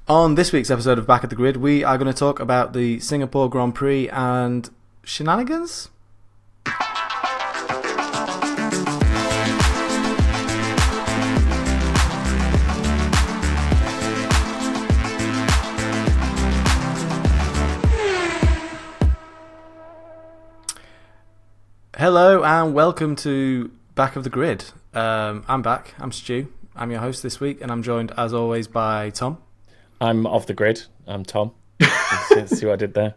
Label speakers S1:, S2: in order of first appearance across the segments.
S1: On this week's episode of Back at the Grid, we are going to talk about the Singapore Grand Prix and shenanigans? Hello and welcome to Back of the Grid. I'm back, I'm Stu, I'm your host this week, and I'm joined as always by Tom.
S2: I'm off the grid. I'm Tom. See what I did there?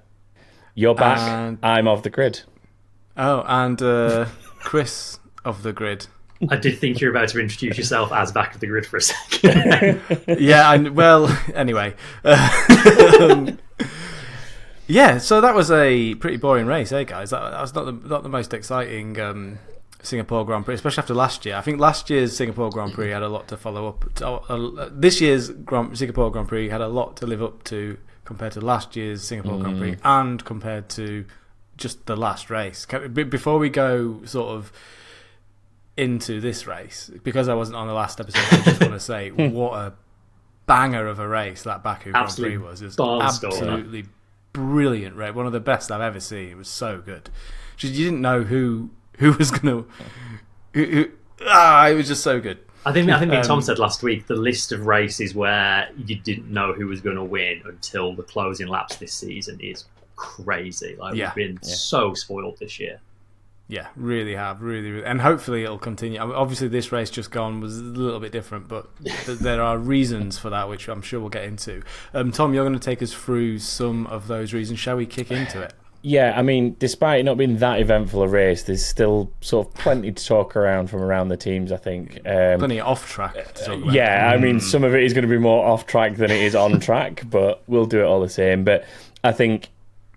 S2: You're back. And... I'm off the grid.
S1: Oh, and Chris of the grid.
S3: I did think you were about to introduce yourself as Back of the Grid for a second.
S1: Yeah, anyway. Yeah, so that was a pretty boring race, guys? That was not the most exciting Singapore Grand Prix, especially after last year. I think last year's Singapore Grand Prix had a lot to follow up. This year's Singapore Grand Prix had a lot to live up to compared to last year's Singapore Grand Prix and compared to just the last race. Before we go sort of into this race, because I wasn't on the last episode, I just want to say what a banger of a race that Baku Grand Prix was. It was absolutely brilliant race. One of the best I've ever seen. It was so good. You didn't know who was going to... it was just so good.
S3: I think me and Tom said last week, the list of races where you didn't know who was going to win until the closing laps this season is crazy. We've been so spoiled this year.
S1: Yeah, really have. Really. And hopefully it'll continue. I mean, obviously this race just gone was a little bit different, but there are reasons for that, which I'm sure we'll get into. Tom, you're going to take us through some of those reasons. Shall we kick into it?
S2: Yeah, I mean, despite it not being that eventful a race, there's still sort of plenty to talk around from around the teams, I think.
S1: Plenty off track to talk about.
S2: Yeah, I mean, some of it is going to be more off track than it is on track, but we'll do it all the same. But I think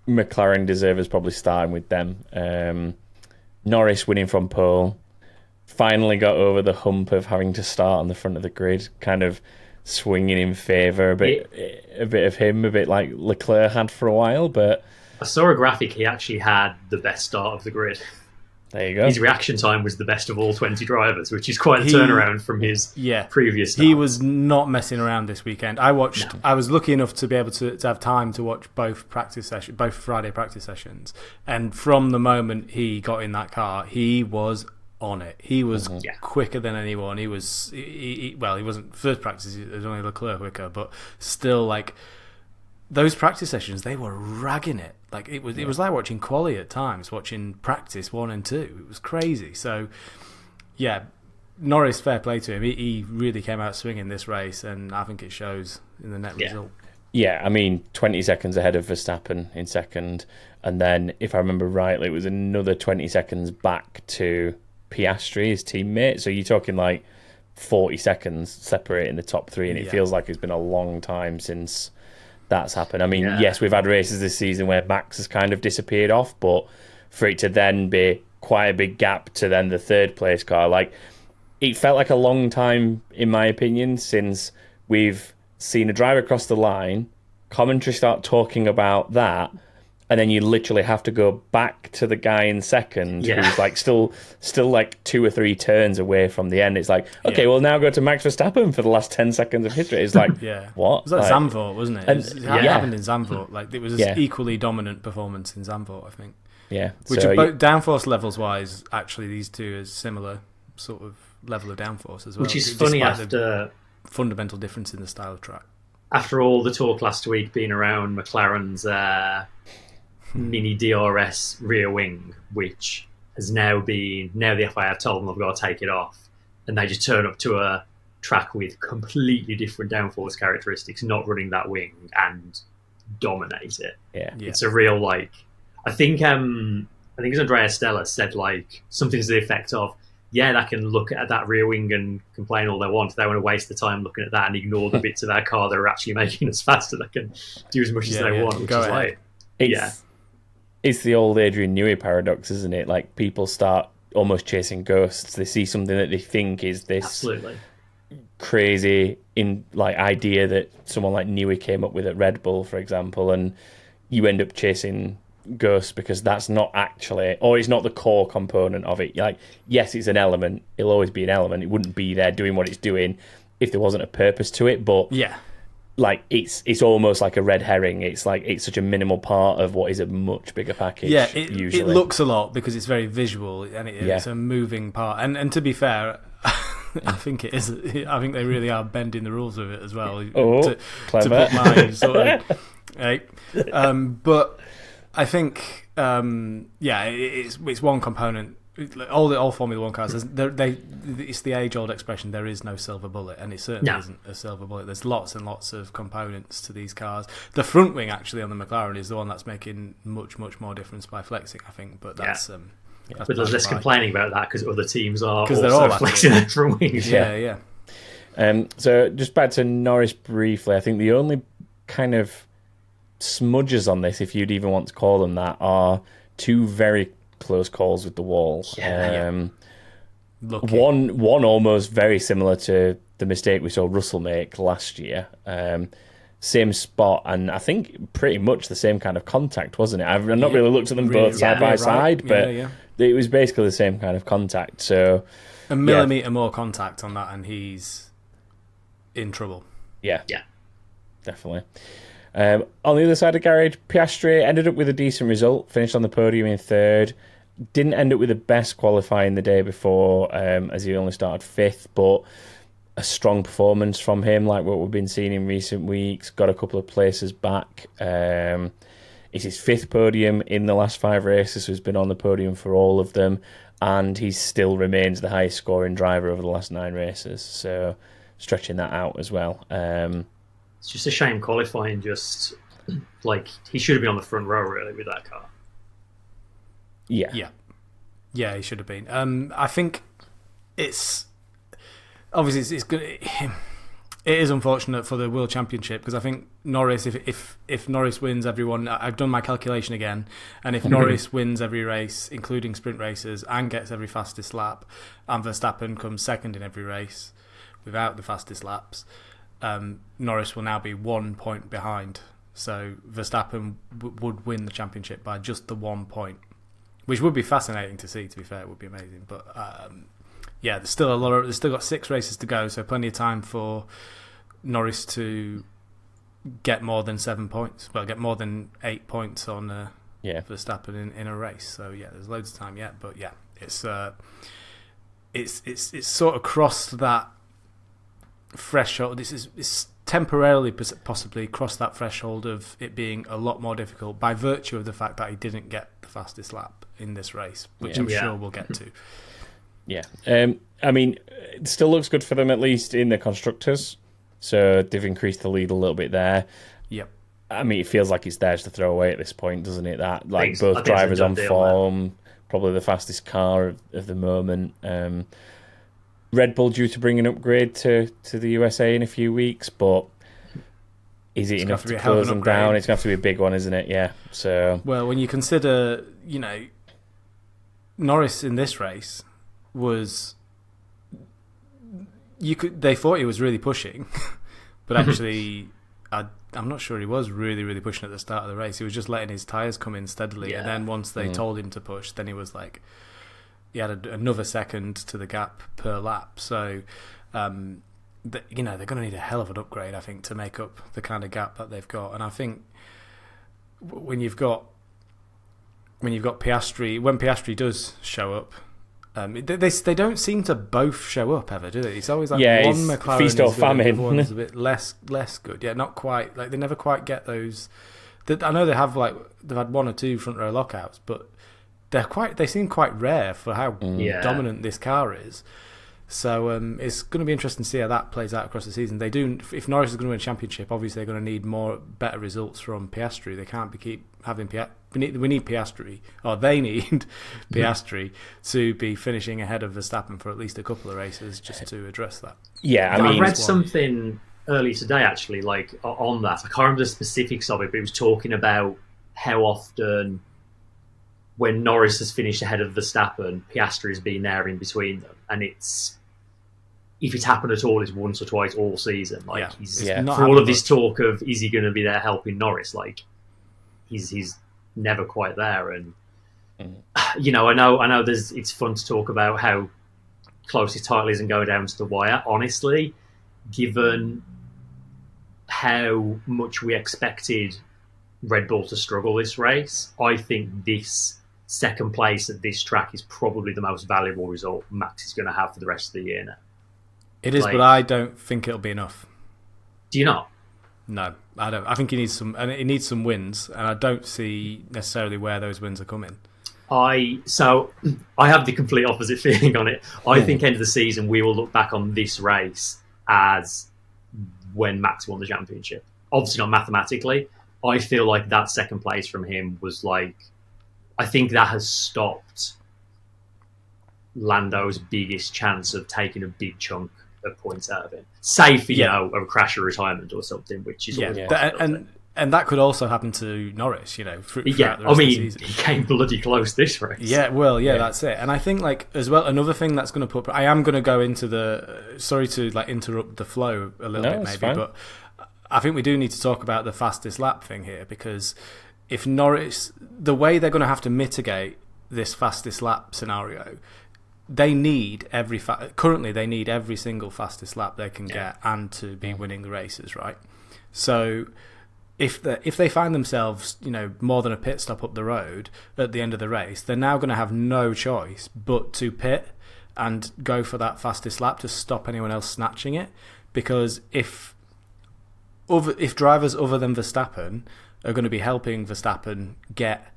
S2: McLaren deserves probably starting with them. Norris winning from pole, finally got over the hump of having to start on the front of the grid, kind of swinging in favour a bit of him, a bit like Leclerc had for a while, but...
S3: I saw a graphic, he actually had the best start of the grid.
S2: There you go.
S3: His reaction time was the best of all 20 drivers, which is quite a turnaround from his previous start.
S1: He was not messing around this weekend. I was lucky enough to be able to have time to watch both Friday practice sessions. And from the moment he got in that car, he was on it. He was quicker than anyone. He wasn't first practice, it was only Leclerc quicker, but still, those practice sessions, they were ragging it. It was like watching quali at times, watching practice 1 and 2. It was crazy. So, yeah, Norris, fair play to him. He really came out swinging this race, and I think it shows in the net result.
S2: Yeah, I mean, 20 seconds ahead of Verstappen in second, and then, if I remember rightly, it was another 20 seconds back to Piastri, his teammate. So you're talking 40 seconds separating the top three, and it feels like it's been a long time since that's happened. I mean, yes, we've had races this season where Max has kind of disappeared off, but for it to then be quite a big gap to then the third place car, it felt like a long time, in my opinion, since we've seen a driver cross the line, commentary start talking about that, and then you literally have to go back to the guy in second who's still 2 or 3 turns away from the end. It's we'll now go to Max Verstappen for the last 10 seconds of history. It's what?
S1: It was Zandvoort, wasn't it? It happened in Zandvoort. It was an equally dominant performance in Zandvoort, I think.
S2: Yeah.
S1: Which are both downforce levels wise, actually, these two are similar sort of level of downforce as well.
S3: Which is funny after
S1: the fundamental difference in the style of track.
S3: After all the talk last week being around McLaren's mini DRS rear wing, which has now the FIA have told them they've got to take it off, and they just turn up to a track with completely different downforce characteristics, not running that wing, and dominate it. It's a real I think it's Andrea Stella said something to the effect of, they can look at that rear wing and complain all they want. They want to waste the time looking at that and ignore the bits of our car that are actually making us faster. They can do as much as they want, which is
S2: It's the old Adrian Newey paradox, isn't it? People start almost chasing ghosts. They see something that they think is this crazy idea that someone like Newey came up with at Red Bull, for example, and you end up chasing ghosts because that's not actually, or it's not the core component of it. Yes, it's an element. It'll always be an element. It wouldn't be there doing what it's doing if there wasn't a purpose to it. But like it's almost like a red herring. It's like it's such a minimal part of what is a much bigger package.
S1: Yeah,
S2: usually
S1: it looks a lot because it's very visual and it's a moving part. And to be fair, I think it is. I think they really are bending the rules with it as well.
S2: Clever.
S1: To put my sort of, right? But I think it's one component. All Formula One cars, it's the age-old expression. There is no silver bullet, and it certainly isn't a silver bullet. There's lots and lots of components to these cars. The front wing, actually, on the McLaren is the one that's making much more difference by flexing, I think. But that's
S3: but there's less complaining about that because other teams are
S1: they're
S3: also
S1: all
S3: flexing their front wings.
S1: Yeah.
S2: So just back to Norris briefly. I think the only kind of smudges on this, if you'd even want to call them that, are two very close calls with the wall. One almost very similar to the mistake we saw Russell make last year. Same spot, and I think pretty much the same kind of contact, wasn't it? I've not really looked at them both side by side, but it was basically the same kind of contact. So
S1: a millimetre more contact on that, and he's in trouble.
S2: Yeah, definitely. On the other side of the garage, Piastri ended up with a decent result, finished on the podium in third. Didn't end up with the best qualifying the day before, as he only started fifth, but a strong performance from him, like what we've been seeing in recent weeks. Got a couple of places back. It's his fifth podium in the last 5 races, so he's been on the podium for all of them, and he still remains the highest scoring driver over the last 9 races, so stretching that out as well.
S3: It's just a shame qualifying. Just like he should have been on the front row really with that car.
S1: Yeah, he should have been. I think it's obviously it's good. It is unfortunate for the World Championship because I think Norris, if Norris wins everyone, I've done my calculation again, and if Norris wins every race, including sprint races, and gets every fastest lap, and Verstappen comes second in every race without the fastest laps, Norris will now be 1 point behind. So Verstappen would win the championship by just the 1 point, which would be fascinating to see. To be fair, it would be amazing. But there's still there's still got 6 races to go, so plenty of time for Norris to get more than 7 points. Well, get more than 8 points on Verstappen in a race. So there's loads of time yet. But it's sort of crossed that threshold. It's temporarily possibly crossed that threshold of it being a lot more difficult by virtue of the fact that he didn't get the fastest lap in this race, which I'm sure we'll get to.
S2: I mean, it still looks good for them, at least in the constructors. So they've increased the lead a little bit there.
S1: Yep.
S2: I mean, it feels like it's theirs to throw away at this point, doesn't it? That like both drivers on form, probably the fastest car of the moment. Red Bull due to bring an upgrade to the USA in a few weeks, but is it enough to close them down? It's going to have to be a big one, isn't it? Yeah. So
S1: well, when you consider, Norris in this race was, they thought he was really pushing, but actually, I'm not sure he was really, really pushing at the start of the race. He was just letting his tyres come in steadily, and then once they told him to push, then he was like, he had another second to the gap per lap. So, they're going to need a hell of an upgrade, I think, to make up the kind of gap that they've got. And I think when you've got Piastri, when Piastri does show up, they don't seem to both show up ever, do they? It's always like one McLaren
S2: feast or famine.
S1: The one's a bit less good. Yeah, not quite. Like they never quite get those. I know they've had 1 or 2 front row lockouts, but they seem quite rare for how dominant this car is. So it's going to be interesting to see how that plays out across the season. They do. If Norris is going to win a championship, obviously they're going to need better results from Piastri. They can't keep having we need Piastri, or they need Piastri to be finishing ahead of Verstappen for at least a couple of races, just to address that.
S2: Yeah,
S3: I read something earlier today actually, like on that. I can't remember the specifics of it, but it was talking about how often, when Norris has finished ahead of Verstappen, Piastri has been there in between them, and if it's happened at all, it's once or twice all season. Like for all of this talk of is he going to be there helping Norris, like he's never quite there. And I know it's fun to talk about how close his title is and go down to the wire. Honestly, given how much we expected Red Bull to struggle this race, I think this second place at this track is probably the most valuable result Max is going to have for the rest of the year now.
S1: It is, but I don't think it'll be enough.
S3: Do you not?
S1: No, I don't. I think he needs some, and he needs some wins, and I don't see necessarily where those wins are coming.
S3: I have the complete opposite feeling on it. I think end of the season we will look back on this race as when Max won the championship. Obviously not mathematically. I feel like that second place from him was like, I think that has stopped Lando's biggest chance of taking a big chunk of points out of him. Save for, a crash or retirement or something, which is
S1: and that could also happen to Norris, throughout the rest
S3: of the
S1: season.
S3: He came bloody close this race.
S1: Yeah, well, that's it. And I think, as well, another thing that's going to put... I am going to go into the... Sorry to, interrupt the flow a little bit, maybe, but I think we do need to talk about the fastest lap thing here, because if Norris... The way they're going to have to mitigate this fastest lap scenario... They need currently they need every single fastest lap they can get and to be winning the races, right? So if they find themselves, more than a pit stop up the road at the end of the race, they're now going to have no choice but to pit and go for that fastest lap to stop anyone else snatching it. Because if drivers other than Verstappen are going to be helping Verstappen get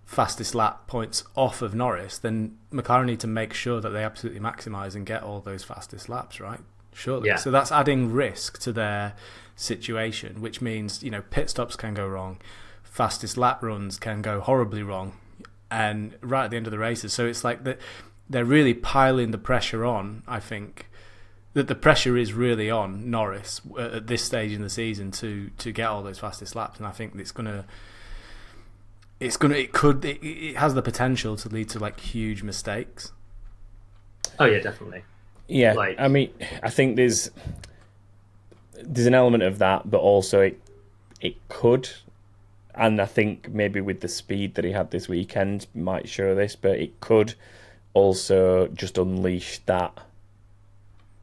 S1: fastest lap points off of Norris, then McLaren need to make sure that they absolutely maximise and get all those fastest laps, right? Surely. Yeah. So that's adding risk to their situation, which means, pit stops can go wrong, fastest lap runs can go horribly wrong, and right at the end of the races. So it's like that they're really piling the pressure on, I think, that the pressure is really on Norris at this stage in the season to get all those fastest laps, and I think it has the potential to lead to huge mistakes.
S3: Oh yeah, definitely.
S2: Yeah, I mean, I think there's an element of that, but also it could, and I think maybe with the speed that he had this weekend might show this, but it could also just unleash that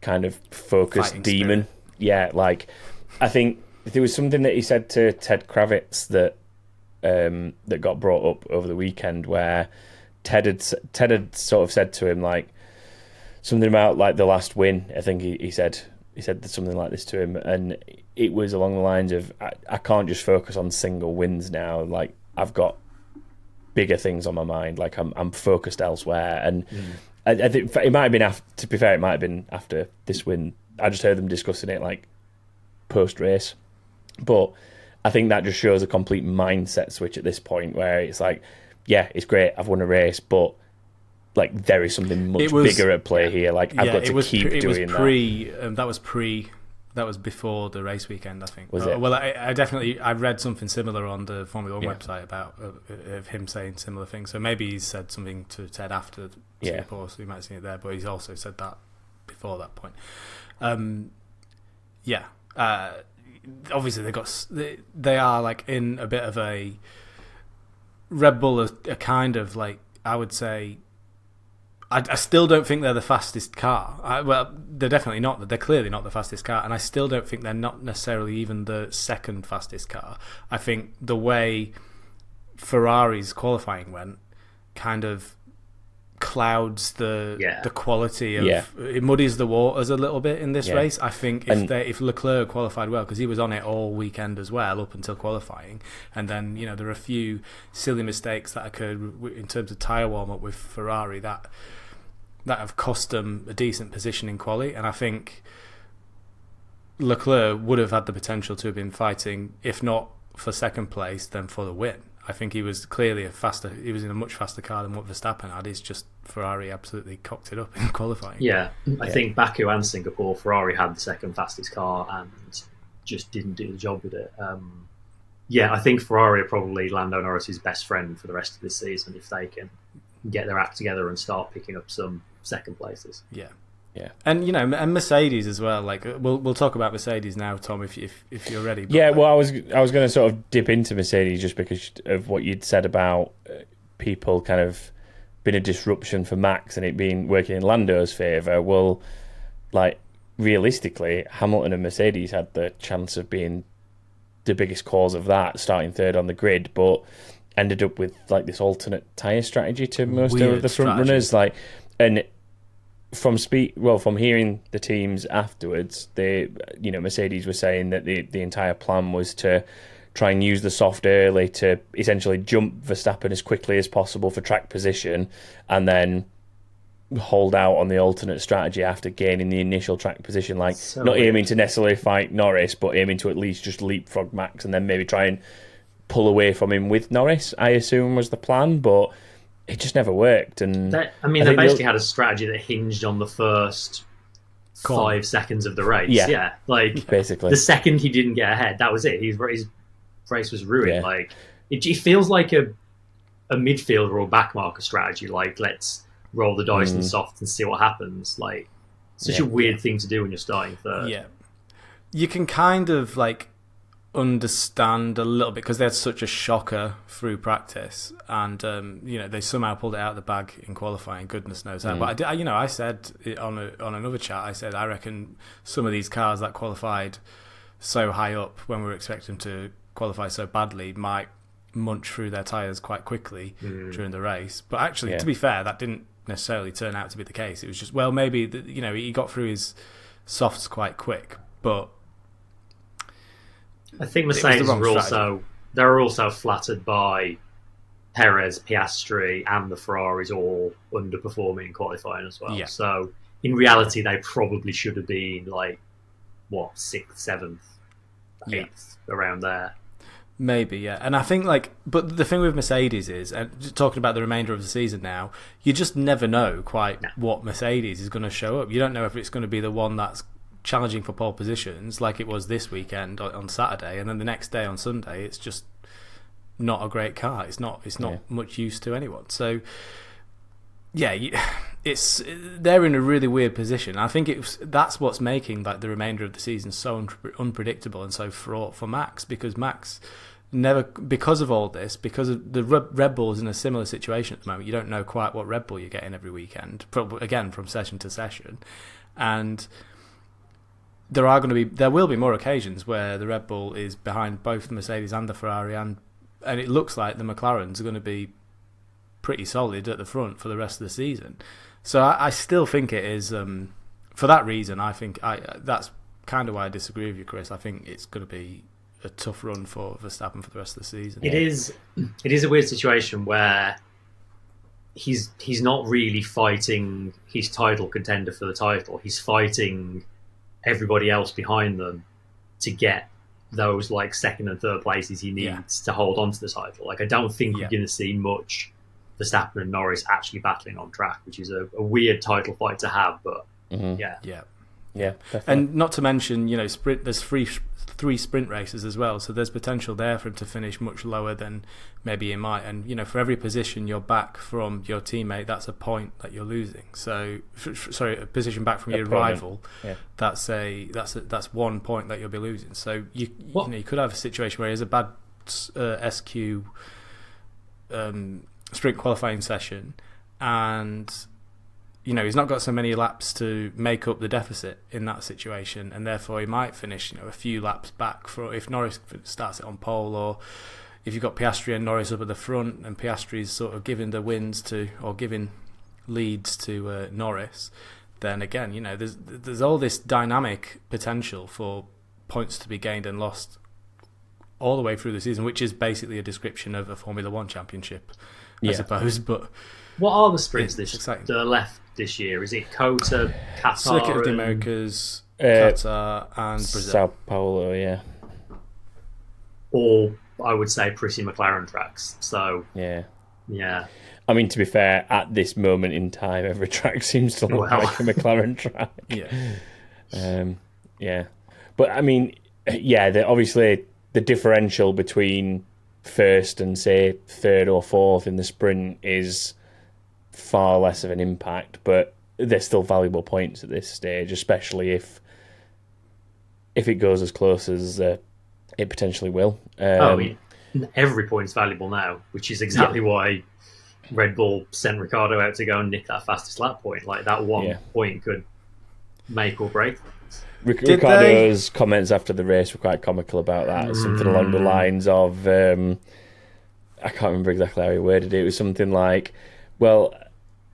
S2: kind of focused
S1: fighting
S2: demon.
S1: Spirit.
S2: Yeah, I think there was something that he said to Ted Kravitz that got brought up over the weekend, where Ted had sort of said to him something about the last win. I think he said something like this to him, and it was along the lines of, I can't just focus on single wins now. I've got bigger things on my mind. I'm focused elsewhere. And I think it might have been after. To be fair, it might have been after this win. I just heard them discussing it post race, but I think that just shows a complete mindset switch at this point, where it's it's great, I've won a race, but there is something much bigger at play here. I've got to keep doing that.
S1: That was before the race weekend, I think.
S2: Was it?
S1: Well, I read something similar on the Formula One website about of him saying similar things. So maybe he's said something to Ted after Singapore, so you might have seen it there. But he's also said that before that point. Obviously they are in a bit of a Red Bull, a kind of I would say, I still don't think they're the fastest car. They're definitely not. They're clearly not the fastest car, and I still don't think they're not necessarily even the second fastest car. I think the way Ferrari's qualifying went kind of clouds the quality of it, muddies the waters a little bit in this race. I think if Leclerc qualified well, because he was on it all weekend as well up until qualifying, and then there are a few silly mistakes that occurred in terms of tyre warm up with Ferrari that have cost them a decent position in quali, and I think Leclerc would have had the potential to have been fighting, if not for second place, then for the win. I think he was clearly he was in a much faster car than what Verstappen had. It's just Ferrari absolutely cocked it up in qualifying.
S3: Yeah, I think Baku and Singapore, Ferrari had the second fastest car and just didn't do the job with it. I think Ferrari are probably Lando Norris's best friend for the rest of this season if they can get their act together and start picking up some second places.
S1: Yeah. And and Mercedes as well. We'll talk about Mercedes now, Tom, if you're ready.
S2: Yeah, well, I was going to sort of dip into Mercedes just because of what you'd said about people kind of being a disruption for Max and it being working in Lando's favour. Well, realistically, Hamilton and Mercedes had the chance of being the biggest cause of that, starting third on the grid, but ended up with like this alternate tyre strategy to most
S1: Weird
S2: of the front
S1: strategy.
S2: runners. Like, and from hearing the teams afterwards, Mercedes were saying that the entire plan was to try and use the soft early to essentially jump Verstappen as quickly as possible for track position, and then hold out on the alternate strategy after gaining the initial track position. Like,
S3: So
S2: not
S3: weird.
S2: aiming to necessarily fight Norris, but aiming to at least just leapfrog Max and then maybe try and pull away from him with Norris, I assume was the plan, but it just never worked. And
S3: They
S2: think
S3: basically had a strategy that hinged on the first
S1: Come on.
S3: 5 seconds of the race.
S2: Yeah.
S3: Like,
S2: basically,
S3: the second he didn't get ahead, that was it. His race was ruined.
S2: Yeah.
S3: Like, it feels like a midfielder or backmarker strategy. Like, let's roll the dice and soft and see what happens. Like, such a weird thing to do when you're starting third.
S1: Yeah, you can kind of like understand a little bit because they had such a shocker through practice, and they somehow pulled it out of the bag in qualifying. Goodness knows how. But I said it on another chat. I said I reckon some of these cars that qualified so high up when we were expecting them to qualify so badly might munch through their tyres quite quickly during the race. But actually, to be fair, that didn't necessarily turn out to be the case. It was just, well, maybe he got through his softs quite quick, but
S3: I think
S1: It was
S3: Mercedes
S1: the wrong
S3: were also flattered by Perez, Piastri, and the Ferraris all underperforming in qualifying as well.
S1: Yeah.
S3: So in reality, they probably should have been like sixth, seventh, eighth, around there.
S1: maybe, yeah. And I think but the thing with Mercedes is, and just talking about the remainder of the season now, you just never know quite what Mercedes is going to show up. You don't know if it's going to be the one that's challenging for pole positions like it was this weekend on Saturday, and then the next day on Sunday it's just not a great car. It's not much use to anyone. So yeah, they're in a really weird position. I think that's what's making the remainder of the season so unpredictable and so fraught for Max, because Max never, because of all this, because of the Red Bull's in a similar situation at the moment. You don't know quite what Red Bull you're getting every weekend, again from session to session, and there will be more occasions where the Red Bull is behind both the Mercedes and the Ferrari, and it looks like the McLarens are going to be pretty solid at the front for the rest of the season. So I still think it is, for that reason, I think that's kind of why I disagree with you, Chris. I think it's going to be a tough run for Verstappen for the rest of the season.
S3: It is a weird situation where he's not really fighting his title contender for the title. He's fighting everybody else behind them to get those second and third places he needs to hold on to the title. I don't think you're going to see much Verstappen and Norris actually battling on track, which is a weird title fight to have. But
S1: Yeah.
S2: definitely.
S1: And not to mention, sprint. There's three sprint races as well, so there's potential there for him to finish much lower than maybe he might. And for every position you're back from your teammate, that's a point that you're losing. So, a position back from your rival, that's 1 point that you'll be losing. So you could have a situation where he has a bad SQ sprint qualifying session, and he's not got so many laps to make up the deficit in that situation, and therefore he might finish a few laps back for if Norris starts it on pole, or if you've got Piastri and Norris up at the front and Piastri's sort of giving the giving leads to Norris, then again there's all this dynamic potential for points to be gained and lost all the way through the season, which is basically a description of a Formula One championship, I suppose. But
S3: what are the sprints
S1: exciting.
S3: that are left this year? Is it COTA, Qatar,
S1: Circuit of the Americas, Qatar, and Brazil?
S2: Sao Paulo, yeah.
S3: Or I would say pretty McLaren tracks. So
S2: Yeah.
S3: I
S2: mean, to be fair, at this moment in time, every track seems to look like a McLaren track. But I mean, obviously the differential between first and say third or fourth in the sprint is far less of an impact, but they're still valuable points at this stage, especially if it goes as close as it potentially will.
S3: Every point's valuable now, which is exactly why Red Bull sent Ricciardo out to go and nick that fastest lap point. That 1 point could make or break.
S2: Ricciardo's comments after the race were quite comical about that. Something along the lines of, I can't remember exactly how he worded it. It was something like, well,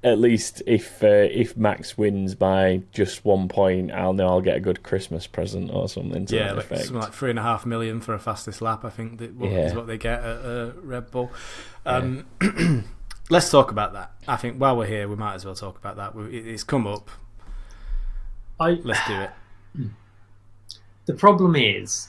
S2: at least if Max wins by just 1 point, I'll know I'll get a good Christmas present or something. To that effect.
S1: Something like $3.5 million for a fastest lap. I think is what they get at Red Bull. Let's talk about that. I think while we're here, we might as well talk about that. It's come up. Let's do it.
S3: The problem is,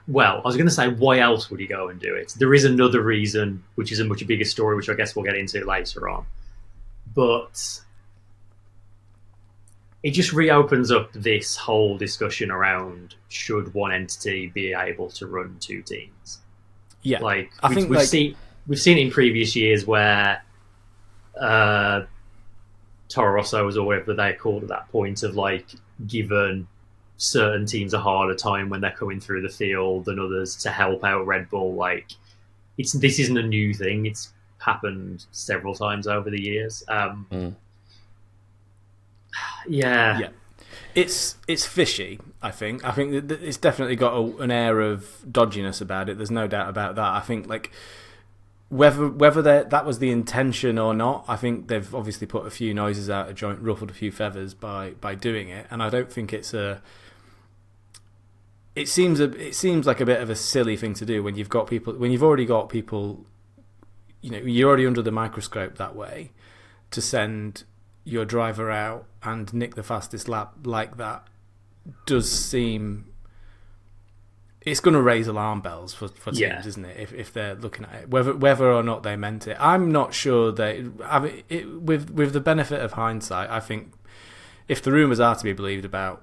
S3: well, I was going to say, why else would he go and do it? There is another reason, which is a much bigger story, which I guess we'll get into later on. But it just reopens up this whole discussion around should one entity be able to run two teams.
S1: Yeah,
S3: like we've seen it in previous years where Toro Rosso's or whatever they're called at that point of like given certain teams a harder time when they're coming through the field than others to help out Red Bull. Like this isn't a new thing. It's happened several times over the years. Yeah.
S1: It's fishy. I think it's definitely got an air of dodginess about it. There's no doubt about that. I think like whether that was the intention or not, I think they've obviously put a few noises out of joint, ruffled a few feathers by doing it, and I don't think it's a. It seems like a bit of a silly thing to do when you've already got people, you're already under the microscope that way, to send your driver out and nick the fastest lap like that does seem. It's going to raise alarm bells for teams, isn't it? If they're looking at it, whether or not they meant it, I'm not sure with the benefit of hindsight, I think if the rumours are to be believed about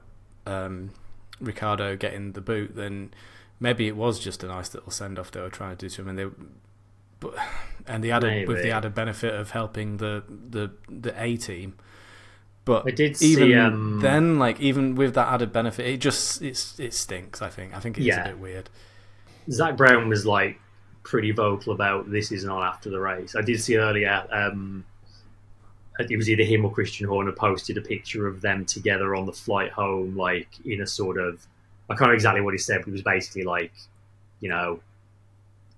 S1: Ricciardo getting the boot, then maybe it was just a nice little send off they were trying to do to him, and the added benefit of helping the A team. But
S3: I did
S1: even then, like even with that added benefit, it stinks. I think it is a bit weird.
S3: Zach Brown was like pretty vocal about this is not after the race. I did see earlier. It was either him or Christian Horner posted a picture of them together on the flight home, like in a sort of, I can't remember exactly what he said, but it was basically like,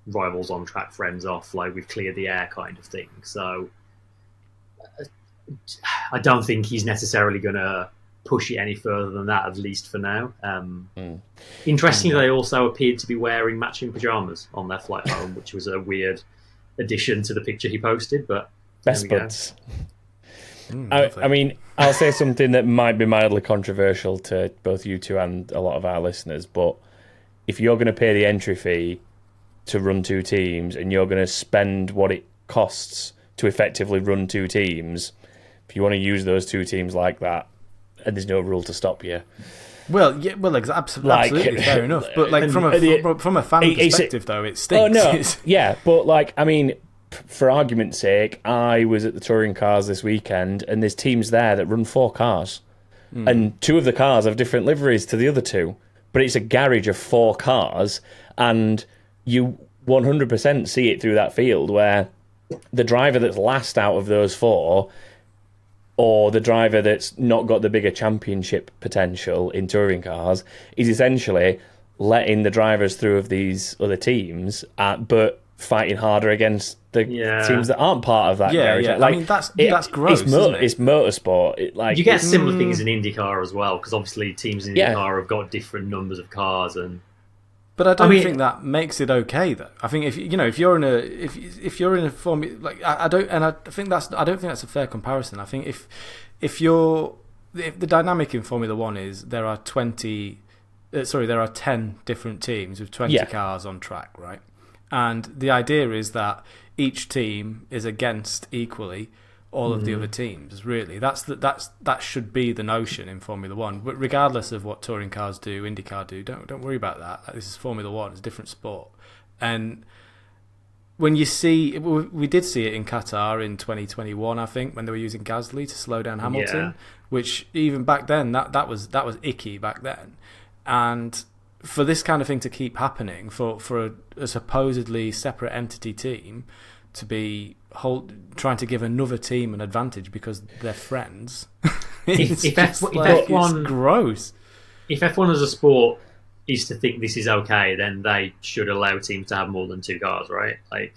S3: rivals on track, friends off, like we've cleared the air kind of thing. So I don't think he's necessarily going to push it any further than that, at least for now. Interestingly, they also appeared to be wearing matching pyjamas on their flight home, which was a weird addition to the picture he posted, but
S2: best buds. I mean, I'll say something that might be mildly controversial to both you two and a lot of our listeners, but if you're going to pay the entry fee to run two teams and you're going to spend what it costs to effectively run two teams, if you want to use those two teams like that, and there's no rule to stop you.
S1: Well, absolutely fair enough. But like from a fan perspective, though, it stinks.
S2: Oh no, yeah, but like I mean, for argument's sake, I was at the touring cars this weekend, and there's teams there that run 4 cars, and 2 of the cars have different liveries to the other 2, but it's a garage of 4 cars, and you 100% see it through that field where the driver that's last out of those 4, or the driver that's not got the bigger championship potential in touring cars, is essentially letting the drivers through of these other teams, but fighting harder against the teams that aren't part of that garage.
S1: Yeah.
S2: Like,
S1: I mean, that's gross.
S2: It's motorsport.
S3: You get similar things in IndyCar as well, because obviously teams in IndyCar have got different numbers of cars and.
S1: But I don't think that makes it okay, though. I think if you're in a formula, like I don't think that's a fair comparison. I think if the dynamic in Formula One is there are 10 different teams with 20 cars on track, right? And the idea is that each team is against equally all of the other teams. Really, that should be the notion in Formula One. But regardless of what touring cars do, IndyCar do, don't worry about that. This is Formula One; it's a different sport. And when you see, we did see it in Qatar in 2021, I think, when they were using Gasly to slow down Hamilton, which even back then that was icky back then, and for this kind of thing to keep happening for a supposedly separate entity team to be trying to give another team an advantage because they're friends. It's gross.
S3: If F1 as a sport is to think this is okay, then they should allow teams to have more than 2 cars, right? Like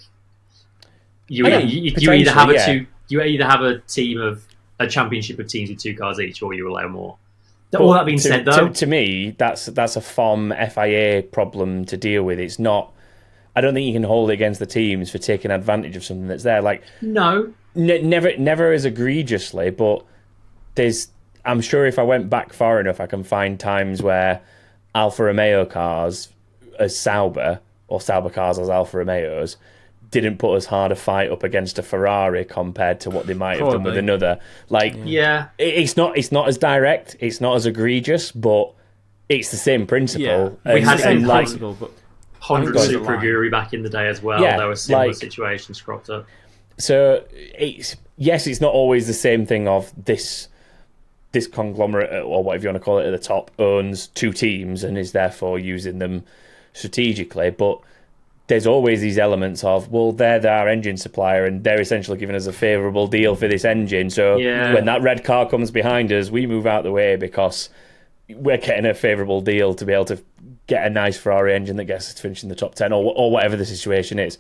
S3: you either have a team of a championship of teams with 2 cars each, or you allow more. All that being said, though,
S2: to me, that's a FOM FIA problem to deal with. It's not. I don't think you can hold it against the teams for taking advantage of something that's there. Like
S3: no,
S2: never as egregiously, but I'm sure if I went back far enough, I can find times where Alfa Romeo cars as Sauber or Sauber cars as Alfa Romeos didn't put as hard a fight up against a Ferrari compared to what they might have done with another. Like,
S3: yeah,
S2: it's not as direct, it's not as egregious, but it's the same principle.
S3: Yeah. We had the same
S1: principle, but
S3: Honda Super Aguri back in the day as well. There were similar situations cropped up.
S2: So it's not always the same thing of this conglomerate or whatever you want to call it at the top owns 2 teams and is therefore using them strategically, but there's always these elements of, well, they're our engine supplier and they're essentially giving us a favourable deal for this engine. So when that red car comes behind us, we move out the way because we're getting a favourable deal to be able to get a nice Ferrari engine that gets us to finish in the top 10 or whatever the situation is.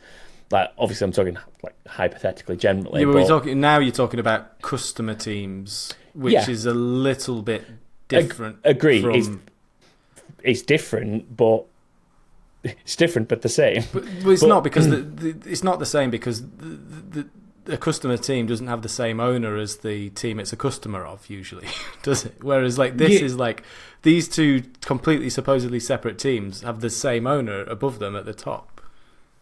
S2: Like, obviously, I'm talking like hypothetically, generally.
S1: Yeah, but you're talking about customer teams, which is a little bit different.
S2: Agree. It's different, but it's different, but the same.
S1: But it's not because it's not the same because the customer team doesn't have the same owner as the team it's a customer of usually, does it? Whereas like this is like these 2 completely supposedly separate teams have the same owner above them at the top.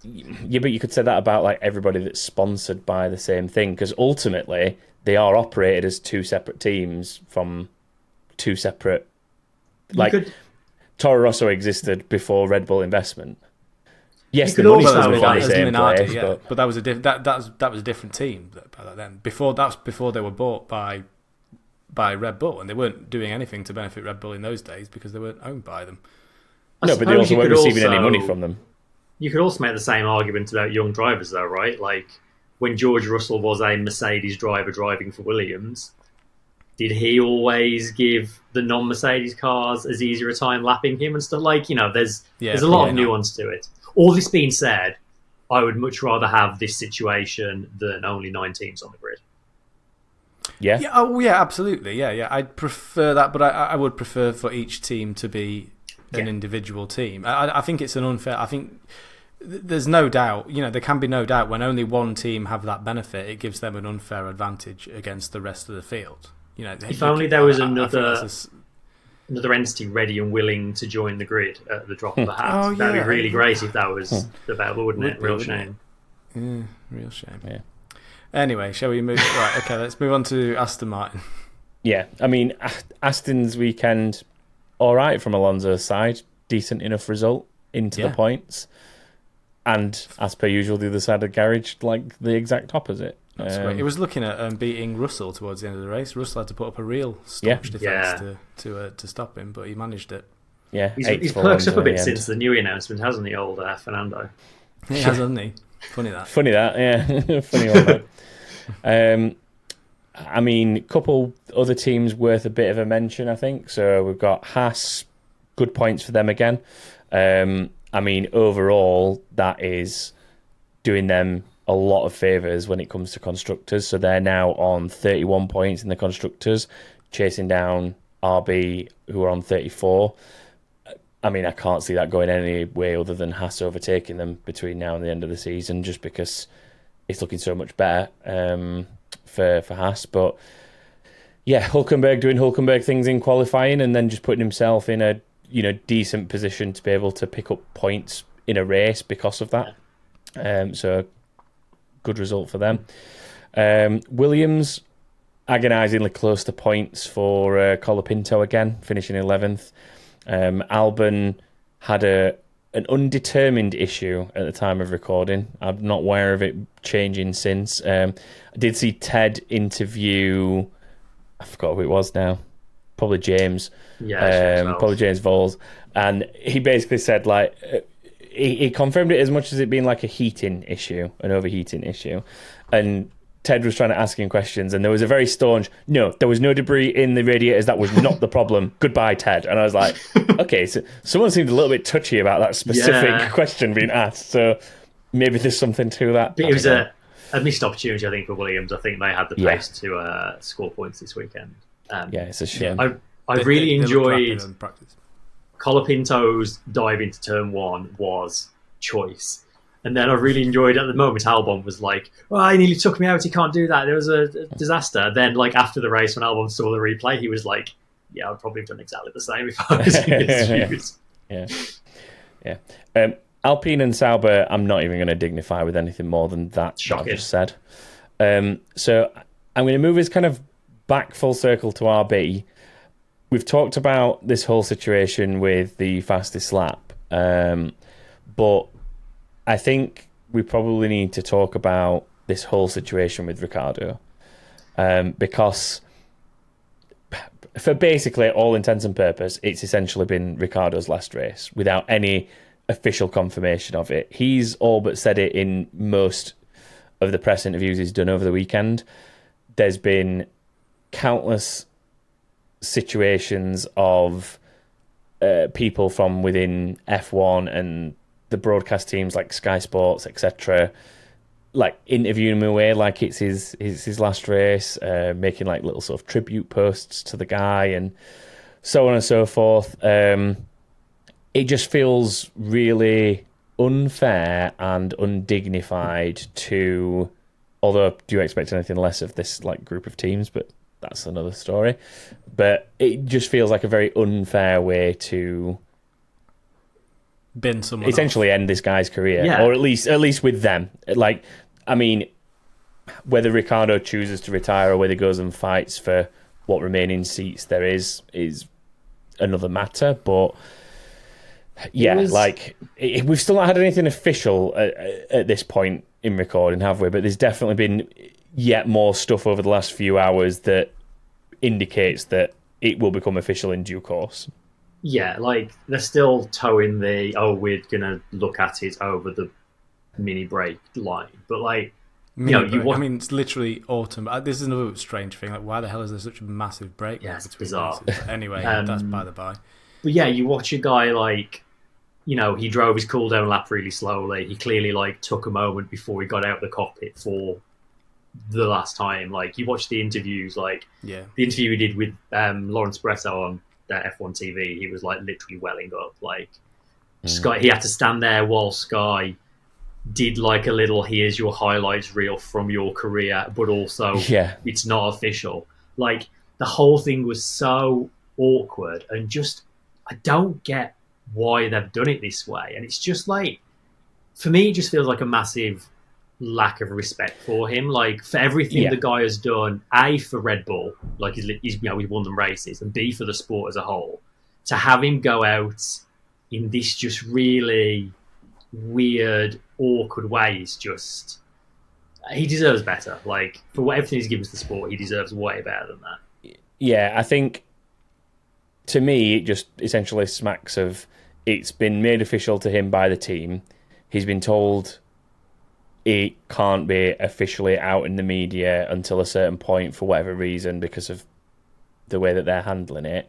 S2: Yeah, but you could say that about like everybody that's sponsored by the same thing, because ultimately they are operated as 2 separate teams from 2 separate. Toro Rosso existed before Red Bull investment. Yes, the money's supposed to be on the same place,
S1: but that was a different team then. Before they were bought by Red Bull, and they weren't doing anything to benefit Red Bull in those days because they weren't owned by them.
S2: No, but they also weren't receiving any money from them.
S3: You could also make the same argument about young drivers, though, right? Like when George Russell was a Mercedes driver driving for Williams, did he always give the non-Mercedes cars as easier a time lapping him and stuff? Like, there's a lot of nuance to it. All this being said, I would much rather have this situation than only 9 teams on the grid.
S2: Yeah.
S1: Yeah. Oh, yeah. Absolutely. Yeah. I'd prefer that, but I would prefer for each team to be an individual team. I think it's an unfair. I think there's no doubt. There can be no doubt when only one team have that benefit, it gives them an unfair advantage against the rest of the field. If only there was another
S3: entity ready and willing to join the grid at the drop of a hat. That'd be really great if that was available, wouldn't it? Real shame.
S1: Yeah, real shame. Yeah. Anyway, shall we move? Right, okay, let's move on to Aston Martin.
S2: Yeah, I mean, Aston's weekend, all right from Alonso's side, decent enough result into the points, and as per usual, the other side of the garage, like the exact opposite.
S1: That's great. It was looking at beating Russell towards the end of the race. Russell had to put up a real staunch defence to stop him, but he managed it.
S2: Yeah,
S3: he's perked up a bit since the new announcement, hasn't he, old Fernando?
S1: He has, hasn't he? Funny that,
S2: yeah. Funny old man. I mean, a couple other teams worth a bit of a mention, I think. So we've got Haas, good points for them again. I mean, overall, that is doing them a lot of favours when it comes to constructors. So they're now on 31 points in the constructors, chasing down RB, who are on 34. I mean, I can't see that going any way other than Haas overtaking them between now and the end of the season, just because it's looking so much better for Haas. But yeah, Hülkenberg doing Hülkenberg things in qualifying and then just putting himself in a decent position to be able to pick up points in a race because of that. So good result for them. Williams, agonisingly close to points for Colapinto again, finishing 11th. Albon had an undetermined issue at the time of recording. I'm not aware of it changing since. I did see Ted interview, I forgot who it was now, probably James.
S3: Yeah,
S2: probably James Voles. And he basically said, like, he confirmed it as much as it being like a heating issue, an overheating issue. And Ted was trying to ask him questions, and there was a very staunch, no, there was no debris in the radiators. That was not the problem. Goodbye, Ted. And I was like, okay, so someone seemed a little bit touchy about that specific question being asked. So maybe there's something to that.
S3: But it was a missed opportunity, I think, for Williams. I think they had the pace to score points this weekend.
S2: It's a shame.
S3: I really enjoyed Colapinto's dive into turn one was choice. And then I really enjoyed at the moment Albon was like, "Oh, he nearly took me out. He can't do that. There was a disaster." Then, like after the race, when Albon saw the replay, he was like, "Yeah, I'd probably have done exactly the same if I was in his shoes."
S2: Yeah. Alpine and Sauber, I'm not even going to dignify with anything more than that I've just said. So I'm going to move us kind of back full circle to RB. We've talked about this whole situation with the fastest lap, but I think we probably need to talk about this whole situation with Ricciardo, because for basically all intents and purposes, it's essentially been Ricciardo's last race without any official confirmation of it. He's all but said it in most of the press interviews he's done over the weekend. There's been countless situations of people from within F1 and the broadcast teams like Sky Sports, etc., like interviewing him away like it's his last race, making like little sort of tribute posts to the guy and so on and so forth. It just feels really unfair and undignified to, although do you expect anything less of this like group of teams, but that's another story. But it just feels like a very unfair way to
S1: bin someone
S2: essentially
S1: off.
S2: End this guy's career, or at least with them. Like, I mean, whether Ricciardo chooses to retire or whether he goes and fights for what remaining seats there is another matter. But yeah, we've still not had anything official at this point in recording, have we? But there's definitely been yet more stuff over the last few hours that indicates that it will become official in due course.
S3: Yeah, like they're still towing we're gonna look at it over the mini break line, but like
S1: I mean, it's literally autumn. This is another strange thing. Like, why the hell is there such a massive break?
S3: Yeah, it's
S1: between
S3: bizarre.
S1: races? Anyway, that's by the by.
S3: But yeah, you watch a guy like, he drove his cool down lap really slowly. He clearly like took a moment before he got out of the cockpit for the last time. Like, you watch the interviews, like the interview he did with Lawrence Bretto on F1 TV, he was like literally welling up. Like, Sky, he had to stand there while Sky did like a little here's your highlights reel from your career, but also it's not official. Like, the whole thing was so awkward, and just I don't get why they've done it this way. And it's just like, for me, it just feels like a massive lack of respect for him, like for everything the guy has done, A, for Red Bull, like he's won them races, and B, for the sport as a whole. To have him go out in this just really weird, awkward way is just, he deserves better. Like, for everything he's given to the sport, he deserves way better than that.
S2: Yeah, I think to me it just essentially smacks of, it's been made official to him by the team. He's been told it can't be officially out in the media until a certain point for whatever reason, because of the way that they're handling it.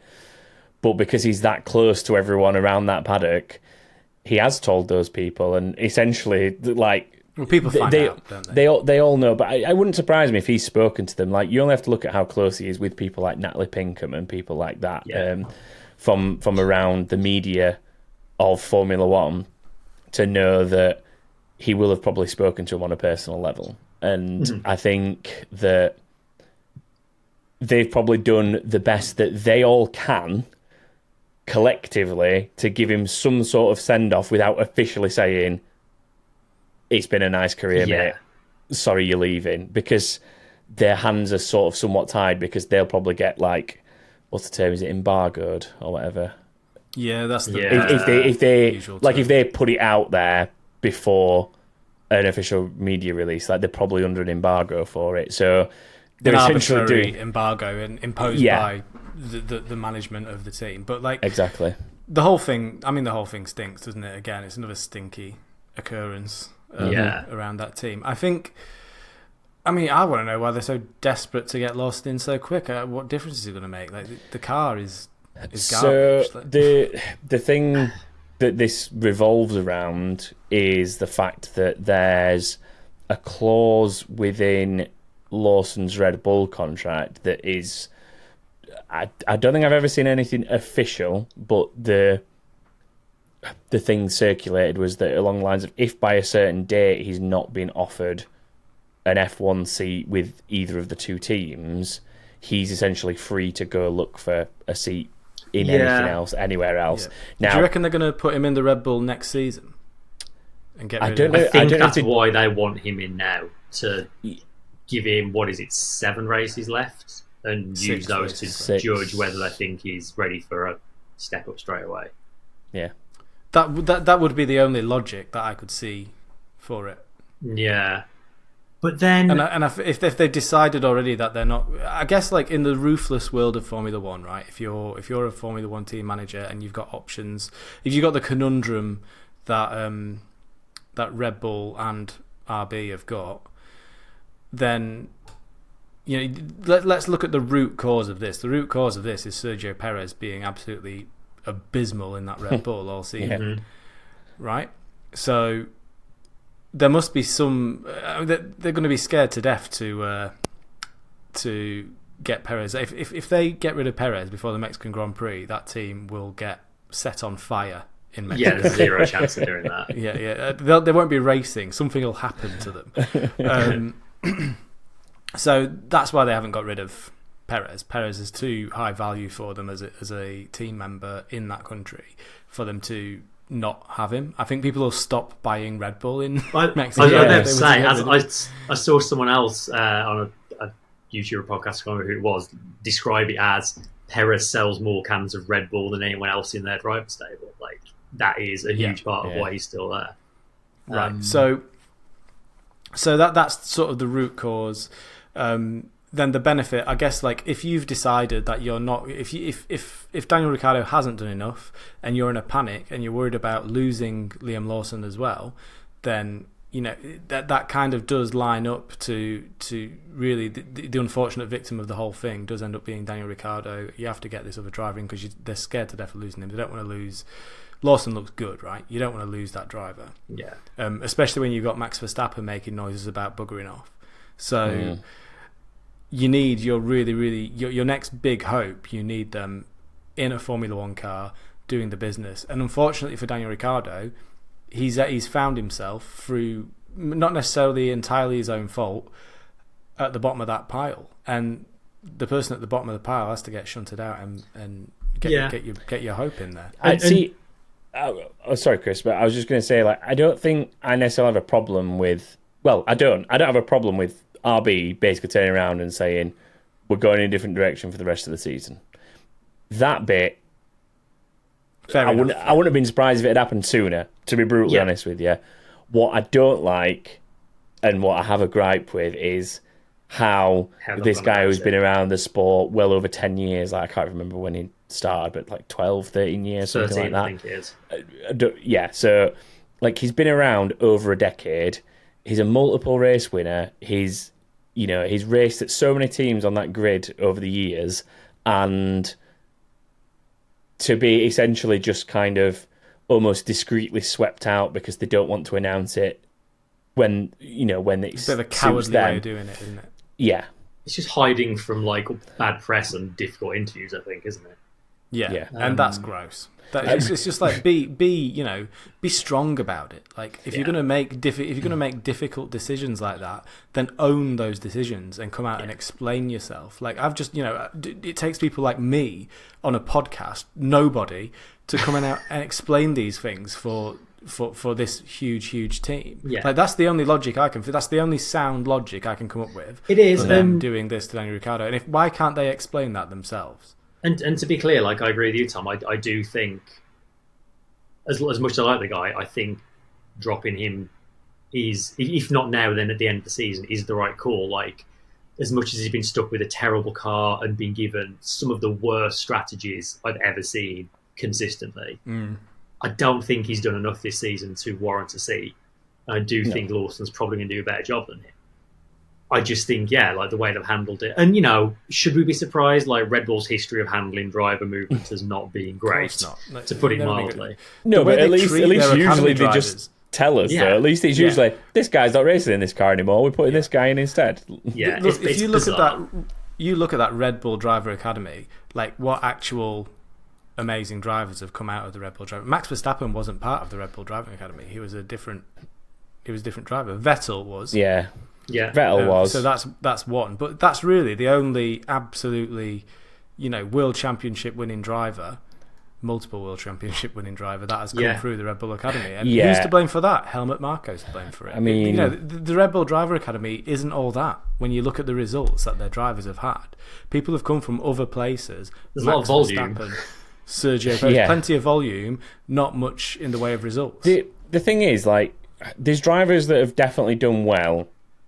S2: But because he's that close to everyone around that paddock, he has told those people, and essentially, like,
S1: well, people find out, don't they?
S2: They all know, but I wouldn't surprise me if he's spoken to them. Like, you only have to look at how close he is with people like Natalie Pinkham and people like that, from around the media of Formula One, to know that he will have probably spoken to him on a personal level. And I think that they've probably done the best that they all can collectively to give him some sort of send-off without officially saying, it's been a nice career, mate. Sorry you're leaving. Because their hands are sort of somewhat tied, because they'll probably get, like, what's the term? Is it embargoed or whatever?
S1: Yeah, that's the
S2: if they
S1: usual
S2: like
S1: term.
S2: If they put it out there before an official media release, like, they're probably under an embargo for it. So they're essentially
S1: arbitrary
S2: doing
S1: embargo and imposed by the management of the team. But like,
S2: exactly,
S1: the whole thing. I mean, the whole thing stinks, doesn't it? Again, it's another stinky occurrence around that team. I think. I mean, I want to know why they're so desperate to get Lawson in so quick. What difference is it going to make? Like the car is garbage.
S2: So the thing that this revolves around is the fact that there's a clause within Lawson's Red Bull contract that is. I don't think I've ever seen anything official, but the thing circulated was that along the lines of if by a certain date he's not been offered an F1 seat with either of the two teams, he's essentially free to go look for a seat in anything else, anywhere else.
S1: Yeah.
S2: Now,
S1: do you reckon they're going to put him in the Red Bull next season and get rid of him?
S3: I think that's why they want him in now, to give him 7 races left, and use those to judge whether they think he's ready for a step up straight away.
S2: Yeah,
S1: that would be the only logic that I could see for it.
S3: Yeah. But then,
S1: if they've decided already that they're not, I guess like in the ruthless world of Formula One, right? If you're a Formula One team manager and you've got options, if you've got the conundrum that that Red Bull and RB have got, then let's look at the root cause of this. The root cause of this is Sergio Perez being absolutely abysmal in that Red Bull all season, right? So. There must be some. They're going to be scared to death to get Perez. If they get rid of Perez before the Mexican Grand Prix, that team will get set on fire in Mexico.
S3: Yeah, there's zero chance of doing that.
S1: Yeah. They won't be racing. Something will happen to them. So that's why they haven't got rid of Perez. Perez is too high value for them as a team member in that country for them to not have him. I think people will stop buying Red Bull in Mexico.
S3: I was about to say, I saw someone else on a YouTuber podcast, I can't remember who it was, describe it as Perez sells more cans of Red Bull than anyone else in their driver stable. Like, that is a huge part of why he's still there.
S1: Right. So that's sort of the root cause. Then the benefit, I guess, like if you've decided that you're not, if Daniel Ricciardo hasn't done enough and you're in a panic and you're worried about losing Liam Lawson as well, then that kind of does line up to really the unfortunate victim of the whole thing does end up being Daniel Ricciardo. You have to get this other driver in because they're scared to death of losing him. They don't want to lose. Lawson looks good, right? You don't want to lose that driver.
S3: Yeah.
S1: Especially when you've got Max Verstappen making noises about buggering off. So. You need your your next big hope. You need them in a Formula One car doing the business. And unfortunately for Daniel Ricciardo, he's found himself through not necessarily entirely his own fault at the bottom of that pile. And the person at the bottom of the pile has to get shunted out and get your hope in there.
S2: Sorry, Chris, but I was just going to say, like, I don't think I necessarily have a problem with. Well, I don't have a problem with RB basically turning around and saying we're going in a different direction for the rest of the season. That bit, I wouldn't have been surprised if it had happened sooner, to be brutally honest with you. What I don't like and what I have a gripe with is how this guy who's been around the sport well over 10 years, like I can't remember when he started, but like 12, 13 years, something like that.
S3: I think it is.
S2: Yeah, so like he's been around over a decade. He's a multiple race winner. He's raced at so many teams on that grid over the years, and to be essentially just kind of almost discreetly swept out because they don't want to announce it when it's a bit of a
S1: cowardly way of doing it, isn't it?
S2: Yeah,
S3: it's just hiding from like bad press and difficult interviews, I think, isn't it?
S1: Yeah. And that's gross. It's just like be strong about it. Like if you're gonna make difficult decisions like that, then own those decisions and come out and explain yourself. Like I've just it takes people like me on a podcast, nobody, to come out and explain these things for this huge team. Yeah. Like that's the only logic that's the only sound logic I can come up with.
S3: It is
S1: for them doing this to Daniel Ricciardo. And why can't they explain that themselves?
S3: And to be clear, like I agree with you, Tom. I do think, as much as I like the guy, I think dropping him is, if not now, then at the end of the season, is the right call. Like, as much as he's been stuck with a terrible car and been given some of the worst strategies I've ever seen, consistently. I don't think he's done enough this season to warrant a seat. I do think Lawson's probably going to do a better job than him. I just think, like the way they've handled it. And, should we be surprised? Like, Red Bull's history of handling driver movements has not been great, to put it mildly.
S2: No, but at least usually they just tell us, though. At least it's usually, this guy's not racing in this car anymore, we're putting this guy in instead.
S3: Yeah,
S1: if you look at that, Red Bull Driver Academy, like, what actual amazing drivers have come out of the Red Bull Driver. Max Verstappen wasn't part of the Red Bull Driving Academy. He was a different driver. Vettel was.
S2: Yeah. Vettel was.
S1: So that's one. But that's really the only absolutely, world championship winning driver, multiple world championship winning driver that has come through the Red Bull Academy. And who's to blame for that? Helmut Marko's to blame for it.
S2: I mean,
S1: the Red Bull Driver Academy isn't all that. When you look at the results that their drivers have had, people have come from other places.
S3: There's a lot of volume.
S1: Verstappen, Sergio Perez, plenty of volume, not much in the way of results.
S2: The thing is, like, there's drivers that have definitely done well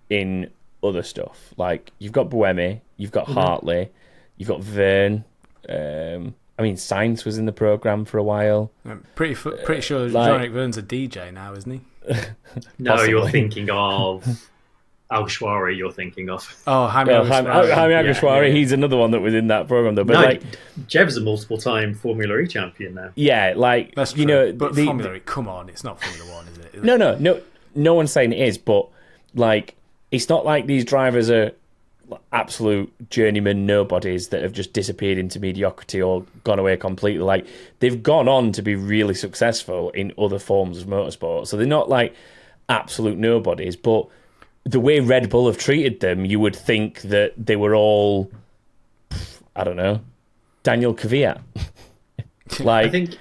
S2: in other stuff. Like, you've got Buemi, you've got Hartley, you've got Verne. Sainz was in the programme for a while.
S1: I'm pretty sure Jean-Eric Verne's a DJ now, isn't he?
S3: No, possibly. You're thinking of Alguersuari. You're thinking of
S2: Jaime Alguersuari. He's another one that was in that programme, though. But
S3: Jev's a multiple-time Formula E champion now.
S2: Yeah, like,
S1: that's true. But Formula E, come on, it's not Formula One, is it?
S2: No one's saying it is, but like, it's not like these drivers are absolute journeyman nobodies that have just disappeared into mediocrity or gone away completely. Like, they've gone on to be really successful in other forms of motorsport, so they're not like absolute nobodies. But the way Red Bull have treated them, you would think that they were all, I don't know, Daniel Kvyat. Like, you'd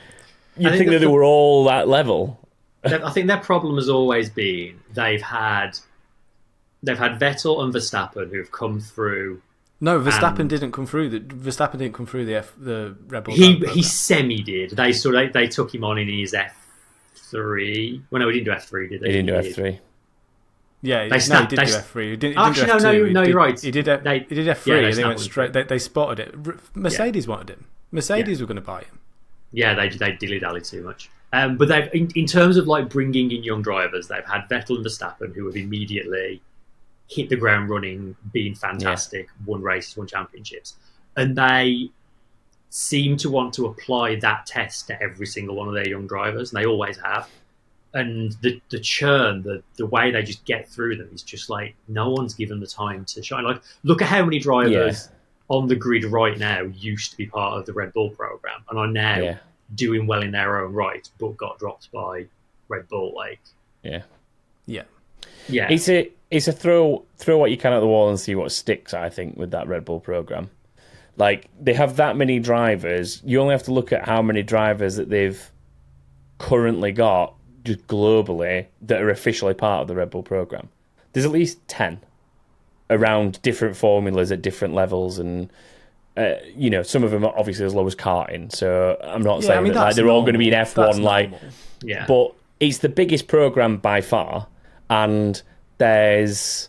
S2: think that they were all that level.
S3: I think their problem has always been they've had Vettel and Verstappen who have come through.
S1: No, Verstappen didn't come through. Verstappen didn't come through the Red Bull.
S3: He semi did. They took him on in his F3. Well, no, he didn't do F3, did they?
S2: He didn't do F3.
S1: Yeah, he did do F3. He didn't
S3: actually,
S1: do F2.
S3: No, you're right.
S1: He did F3 and they went straight. They spotted it. Mercedes wanted him. Mercedes were going to buy him.
S3: Yeah, they dilly-dally too much. But they've, in terms of like bringing in young drivers, they've had Vettel and Verstappen who have immediately hit the ground running, being fantastic, won races, won championships. And they seem to want to apply that test to every single one of their young drivers, and they always have. And the churn, the way they just get through them is just like, no one's given the time to shine. Like, look at how many drivers on the grid right now used to be part of the Red Bull program and are now doing well in their own right, but got dropped by Red Bull. Like,
S1: yeah.
S2: It's a throw what you can at the wall and see what sticks, I think, with that Red Bull program. Like, they have that many drivers. You only have to look at how many drivers that they've currently got just globally that are officially part of the Red Bull program. There's at least 10 around different formulas at different levels, and some of them are obviously as low as karting. So I'm not saying that they're all going to be in F1. But it's the biggest program by far, and there's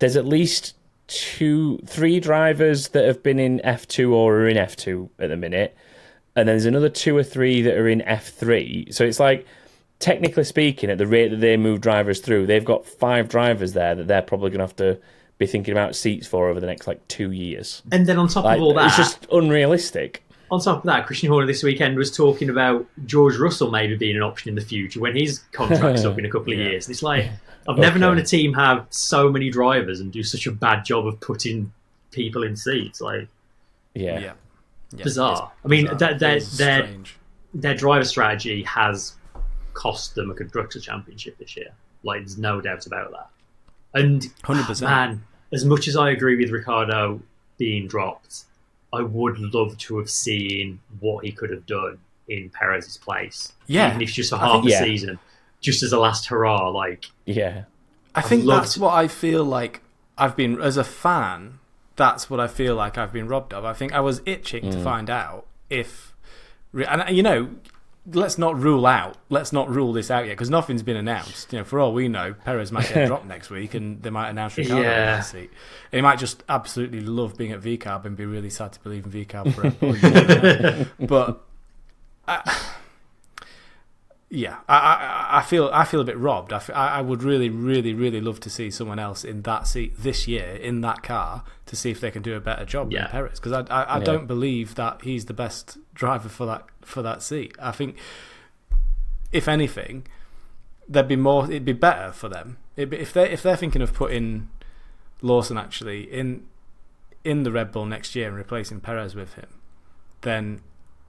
S2: at least 2-3 drivers that have been in F2 or are in F2 at the minute, and then there's another 2 or 3 that are in F3. So it's like, technically speaking, at the rate that they move drivers through, they've got 5 drivers there that they're probably going to have to be thinking about seats for over the next 2 years.
S3: And then on top of all that,
S2: it's just unrealistic.
S3: On top of that, Christian Horner this weekend was talking about George Russell maybe being an option in the future when his contract's up in a couple of years. And it's like, I've never known a team have so many drivers and do such a bad job of putting people in seats. Like, bizarre. I mean, their driver strategy has cost them a Constructors' Championship this year. Like, there's no doubt about that. And
S1: 100%.
S3: Man, as much as I agree with Ricciardo being dropped, I would love to have seen what he could have done in Perez's place.
S1: Yeah.
S3: Even if it's just for half the season, just as a last hurrah. Like,
S1: I think that's what I feel like I've been, as a fan, that's what I feel like I've been robbed of. I think I was itching to find out if, and let's not rule this out yet, because nothing's been announced. For all we know, Perez might get dropped next week, and they might announce Ricciardo in the seat. And he might just absolutely love being at VCARB and be really sad to believe in VCARB forever. But I feel a bit robbed. I would really, really, really love to see someone else in that seat this year in that car to see if they can do a better job than Perez, because I don't believe that he's the best driver for that seat. I think if anything, it'd be better for them if they're thinking of putting Lawson actually in the Red Bull next year and replacing Perez with him, then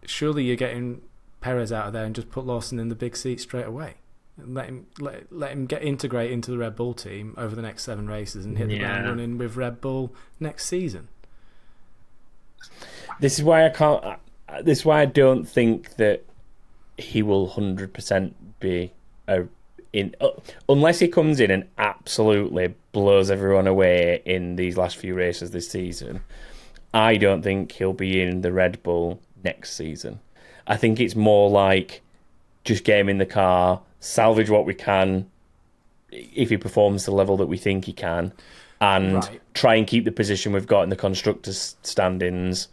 S1: surely you're getting Perez out of there and just put Lawson in the big seat straight away and let him integrate into the Red Bull team over the next 7 races and hit the ground running with Red Bull next season.
S2: This is why I don't think that he will 100% be unless he comes in and absolutely blows everyone away in these last few races this season. I don't think he'll be in the Red Bull next season. I think it's more like just get him in the car, salvage what we can if he performs the level that we think he can, and try and keep the position we've got in the constructors' standings,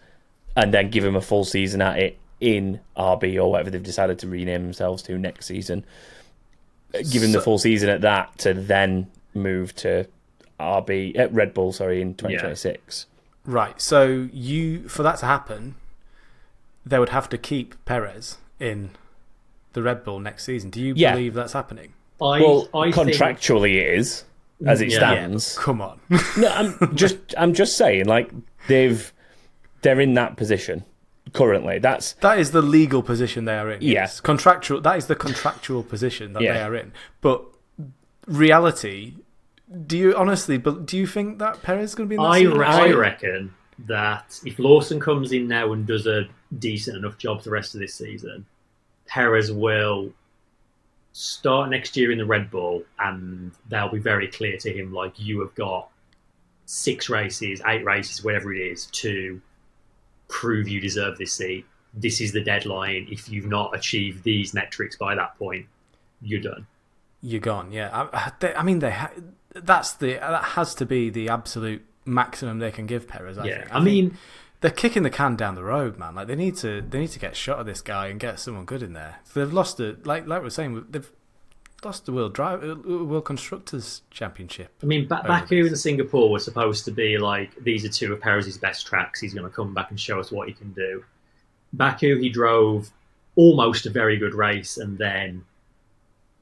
S2: and then give him a full season at it in RB or whatever they've decided to rename themselves to next season. Give him the full season at that to then move to Red Bull, in 2026.
S1: Yeah. Right. So for that to happen, they would have to keep Perez in the Red Bull next season. Do you believe that's happening?
S3: I
S2: contractually it is, as it stands.
S1: Yeah, come on.
S2: No, I'm just saying, like they're in that position currently. That
S1: is the legal position they are in.
S2: Yes,
S1: contractual. That is the contractual position that they are in. But reality, do you think that Perez is going to be in that season?
S3: I reckon that if Lawson comes in now and does a decent enough job the rest of this season, Perez will start next year in the Red Bull, and they'll be very clear to him, like, you have got 6 races, 8 races, whatever it is, to prove you deserve this seat. This is the deadline. If you've not achieved these metrics by that point, you're done.
S1: You're gone. Yeah, I mean, that has to be the absolute maximum they can give Perez. I think. I mean, they're kicking the can down the road, man. Like they need to get a shot at this guy and get someone good in there. So they've lost like we were saying, they've lost the World Constructors Championship.
S3: I mean, Baku and Singapore were supposed to be like, these are 2 of Perez's best tracks. He's going to come back and show us what he can do. Baku, he drove almost a very good race and then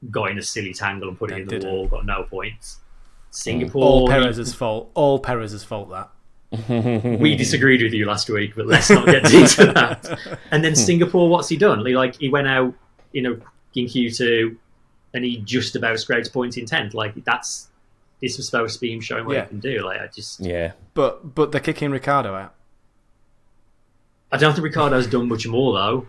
S3: got in a silly tangle and put it in the wall. Got no points. Singapore,
S1: all Perez's fault. All Perez's fault. That.
S3: We disagreed with you last week, but let's not get into that. And then Singapore, what's he done? He went out, in Q2, and he just about scraped points in 10th. This was supposed to be him showing what he can do.
S1: But they're kicking Ricciardo out.
S3: I don't think Ricciardo's done much more though.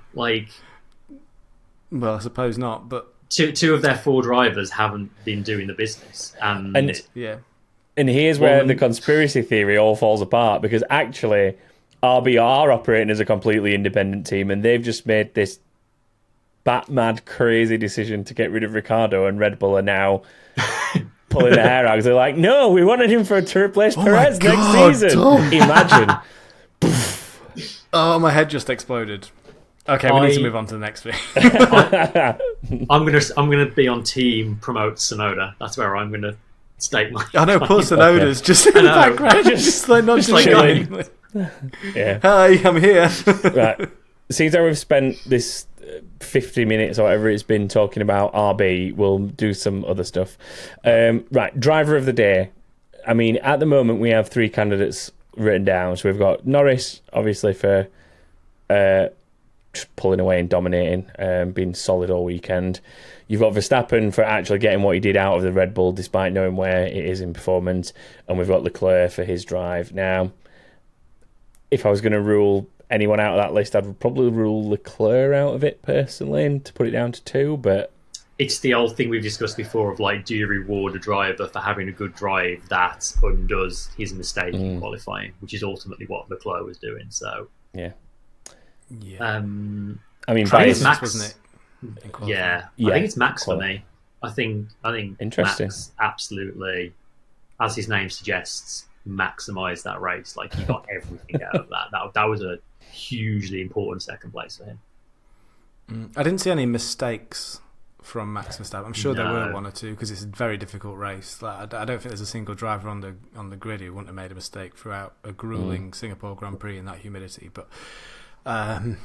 S1: Well, I suppose not. But
S3: two of their 4 drivers haven't been doing the business,
S2: And here's where the conspiracy theory all falls apart, because actually RB are operating as a completely independent team, and they've just made this bat-mad crazy decision to get rid of Ricciardo, and Red Bull are now pulling their hair out because they're like, no, we wanted him to replace Perez next season. Imagine.
S1: Oh, my head just exploded. Okay, we need to move on to the next thing.
S3: I'm gonna be on team promote Tsunoda. That's where I'm gonna stake my.
S1: I know, poor Tsunoda's just in the background, just like not showing.
S2: Yeah.
S1: Hi, I'm here.
S2: Right. Seems like we've spent this 50 minutes or whatever it's been talking about RB. We'll do some other stuff. Right, driver of the day. I mean, at the moment we have 3 candidates written down. So we've got Norris, obviously, for just pulling away and dominating, being solid all weekend. You've got Verstappen for actually getting what he did out of the Red Bull despite knowing where it is in performance. And we've got Leclerc for his drive. Now, if I was going to rule anyone out of that list, I'd probably rule Leclerc out of it personally, and to put it down to 2, but
S3: it's the old thing we've discussed before of do you reward a driver for having a good drive that undoes his mistake in qualifying, which is ultimately what Leclerc was doing. So
S2: yeah.
S3: I
S2: mean,
S3: it's Max,
S1: wasn't it?
S3: Yeah, I think it's Max for me. I think Max absolutely, as his name suggests, maximised that race. He got everything out of that. That was a hugely important second place for him.
S1: I didn't see any mistakes from Max Verstappen. I'm sure there
S3: No.
S1: were one or two because it's a very difficult race. Like, I don't think there's a single driver on the grid who wouldn't have made a mistake throughout a grueling Singapore Grand Prix in that humidity. But I